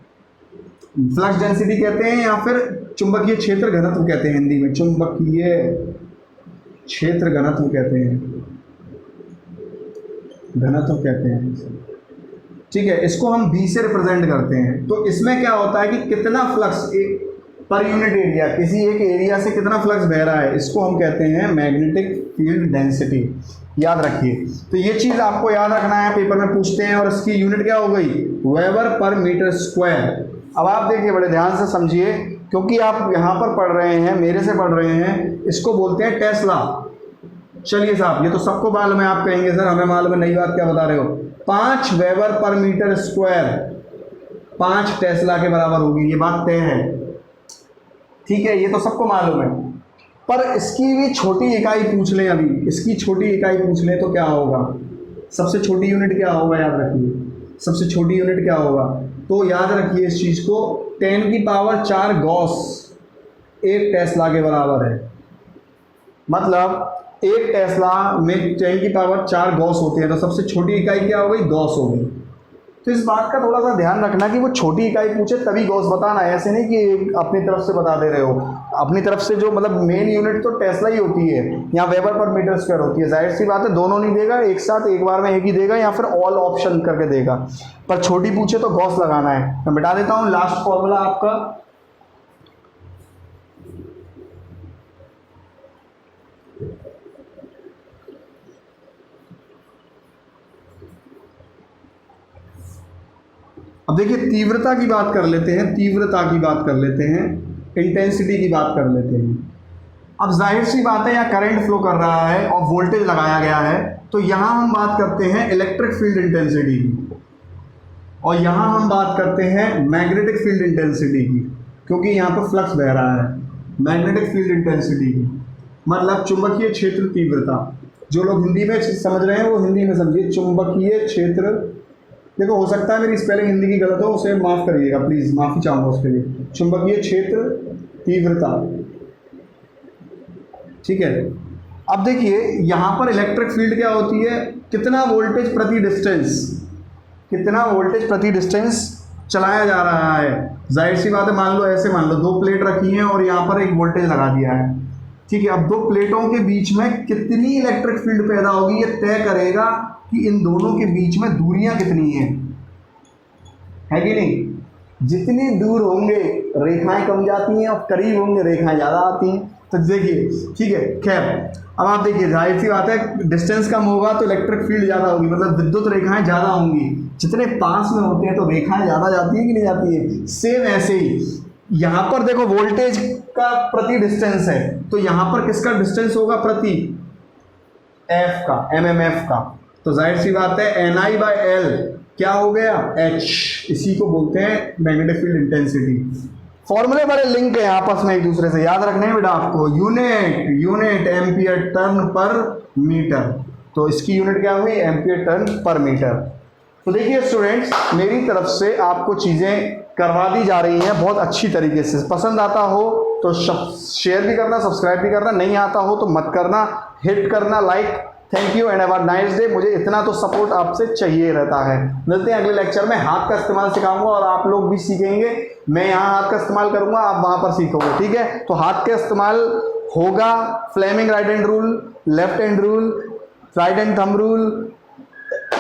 फ्लक्स डेंसिटी कहते हैं, या फिर चुंबकीय क्षेत्र घनत्व कहते हैं। हिंदी में चुंबकीय क्षेत्र घनत्व कहते हैं, घनत्व कहते हैं। ठीक है, इसको हम बी से रिप्रेजेंट करते हैं। तो इसमें क्या होता है कि कितना फ्लक्स पर यूनिट एरिया, किसी एक एरिया से कितना फ्लक्स बह रहा है, इसको हम कहते हैं मैग्नेटिक फील्ड डेंसिटी। याद रखिए, तो ये चीज़ आपको याद रखना है, पेपर में पूछते हैं। और इसकी यूनिट क्या हो गई, वेबर पर मीटर स्क्वायर। अब आप देखिए बड़े ध्यान से समझिए, क्योंकि आप यहाँ पर पढ़ रहे हैं, मेरे से पढ़ रहे हैं, इसको बोलते हैं टेस्ला। चलिए साहब, ये तो सबको मालूम है। आप कहेंगे सर हमें मालूम है, नई बात क्या बता रहे हो। 5 वेबर पर मीटर स्क्वायर 5 टेस्ला के बराबर होगी, ये बात तय है। ठीक है, ये तो सबको मालूम है। पर इसकी भी छोटी इकाई पूछ लें, अभी इसकी छोटी इकाई पूछ लें तो क्या होगा, सबसे छोटी यूनिट क्या होगा, याद रखिए सबसे छोटी यूनिट क्या होगा। तो याद रखिए इस चीज़ को, 10 की पावर 4 गॉस 1 टेस्ला के बराबर है। मतलब 1 टेस्ला में 10 की पावर 4 गॉस होते हैं। तो सबसे छोटी इकाई क्या हो गई, गॉस हो गई। तो इस बात का थोड़ा सा ध्यान रखना कि वो छोटी इकाई पूछे तभी गॉस बताना है, ऐसे नहीं कि अपनी तरफ से बता दे रहे हो। अपनी तरफ से जो मतलब मेन यूनिट तो टेस्ला ही होती है, यहाँ वेबर पर मीटर स्क्वायर होती है। जाहिर सी बात है दोनों नहीं देगा एक साथ, एक बार में एक ही देगा, या फिर ऑल ऑप्शन करके देगा। पर छोटी पूछे तो गॉस लगाना है। मैं बिठा देता हूँ लास्ट फॉर्मूला आपका, अब देखिए तीव्रता की बात कर लेते हैं, तीव्रता की बात कर लेते हैं, इंटेंसिटी की बात कर लेते हैं। अब जाहिर सी बात है यहाँ करंट फ्लो कर रहा है और वोल्टेज लगाया गया है, तो यहाँ हम बात करते हैं इलेक्ट्रिक फील्ड इंटेंसिटी की, और यहाँ हम बात करते हैं मैग्नेटिक फील्ड इंटेंसिटी की, क्योंकि यहाँ पर फ्लक्स बह रहा है। मैग्नेटिक फील्ड इंटेंसिटी की मतलब चुंबकीय क्षेत्र तीव्रता। जो लोग हिंदी में समझ रहे हैं वो हिंदी में समझिए, चुंबकीय क्षेत्र। देखो हो सकता है मेरी स्पेलिंग हिंदी की गलत हो, उसे माफ़ करिएगा प्लीज़, माफ़ी चाहूँगा उसके लिए। चुंबकीय क्षेत्र तीव्रता, ठीक है। अब देखिए यहाँ पर इलेक्ट्रिक फील्ड क्या होती है, कितना वोल्टेज प्रति डिस्टेंस, कितना वोल्टेज प्रति डिस्टेंस चलाया जा रहा है। जाहिर सी बात है, मान लो ऐसे, मान लो 2 प्लेट रखी हैं और यहाँ पर एक वोल्टेज लगा दिया है, ठीक है। अब 2 प्लेटों के बीच में कितनी इलेक्ट्रिक फील्ड पैदा होगी, ये तय करेगा कि इन दोनों के बीच में दूरियां कितनी हैं, है कि नहीं। जितनी दूर होंगे रेखाएं कम जाती हैं और करीब होंगे रेखाएं ज़्यादा आती हैं। तो देखिए, ठीक है, खैर अब आप देखिए, जाहिर सी बात है डिस्टेंस कम होगा तो इलेक्ट्रिक फील्ड ज़्यादा होगी, मतलब विद्युत रेखाएं ज़्यादा होंगी। जितने पास में होते हैं तो रेखाएं ज़्यादा जाती हैं कि नहीं जाती है। सेम ऐसे ही यहाँ पर देखो वोल्टेज का प्रति डिस्टेंस है, तो यहाँ पर किसका डिस्टेंस होगा, प्रति एफ का, MMF का। तो जाहिर सी बात है NI/L क्या हो गया, H। इसी को बोलते हैं मैग्नेटिक फील्ड इंटेंसिटी। फॉर्मूले बड़े लिंक है आपस में एक दूसरे से, याद रखने हैं बेटा आपको। यूनिट एम्पियर टर्न पर मीटर, तो इसकी यूनिट क्या हुई, एम्पियर टर्न पर मीटर। तो देखिए स्टूडेंट्स, मेरी तरफ से आपको चीज़ें करवा दी जा रही हैं बहुत अच्छी तरीके से। पसंद आता हो तो शेयर भी करना, सब्सक्राइब भी करना, नहीं आता हो तो मत करना, हिट करना like. Thank you and have a nice day. मुझे इतना तो सपोर्ट आपसे चाहिए रहता है। मिलते हैं अगले लेक्चर में। हाथ का इस्तेमाल सिखाऊंगा और आप लोग भी सीखेंगे। मैं यहाँ हाथ का इस्तेमाल करूंगा, आप वहाँ पर सीखोगे, ठीक है। तो हाथ का इस्तेमाल होगा, Fleming right hand rule, left hand rule, right hand thumb rule,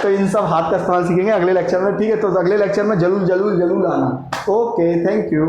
तो इन सब हाथ का इस्तेमाल सीखेंगे अगले लेक्चर में, ठीक है। तो अगले लेक्चर में जरूर आना। Okay, thank you.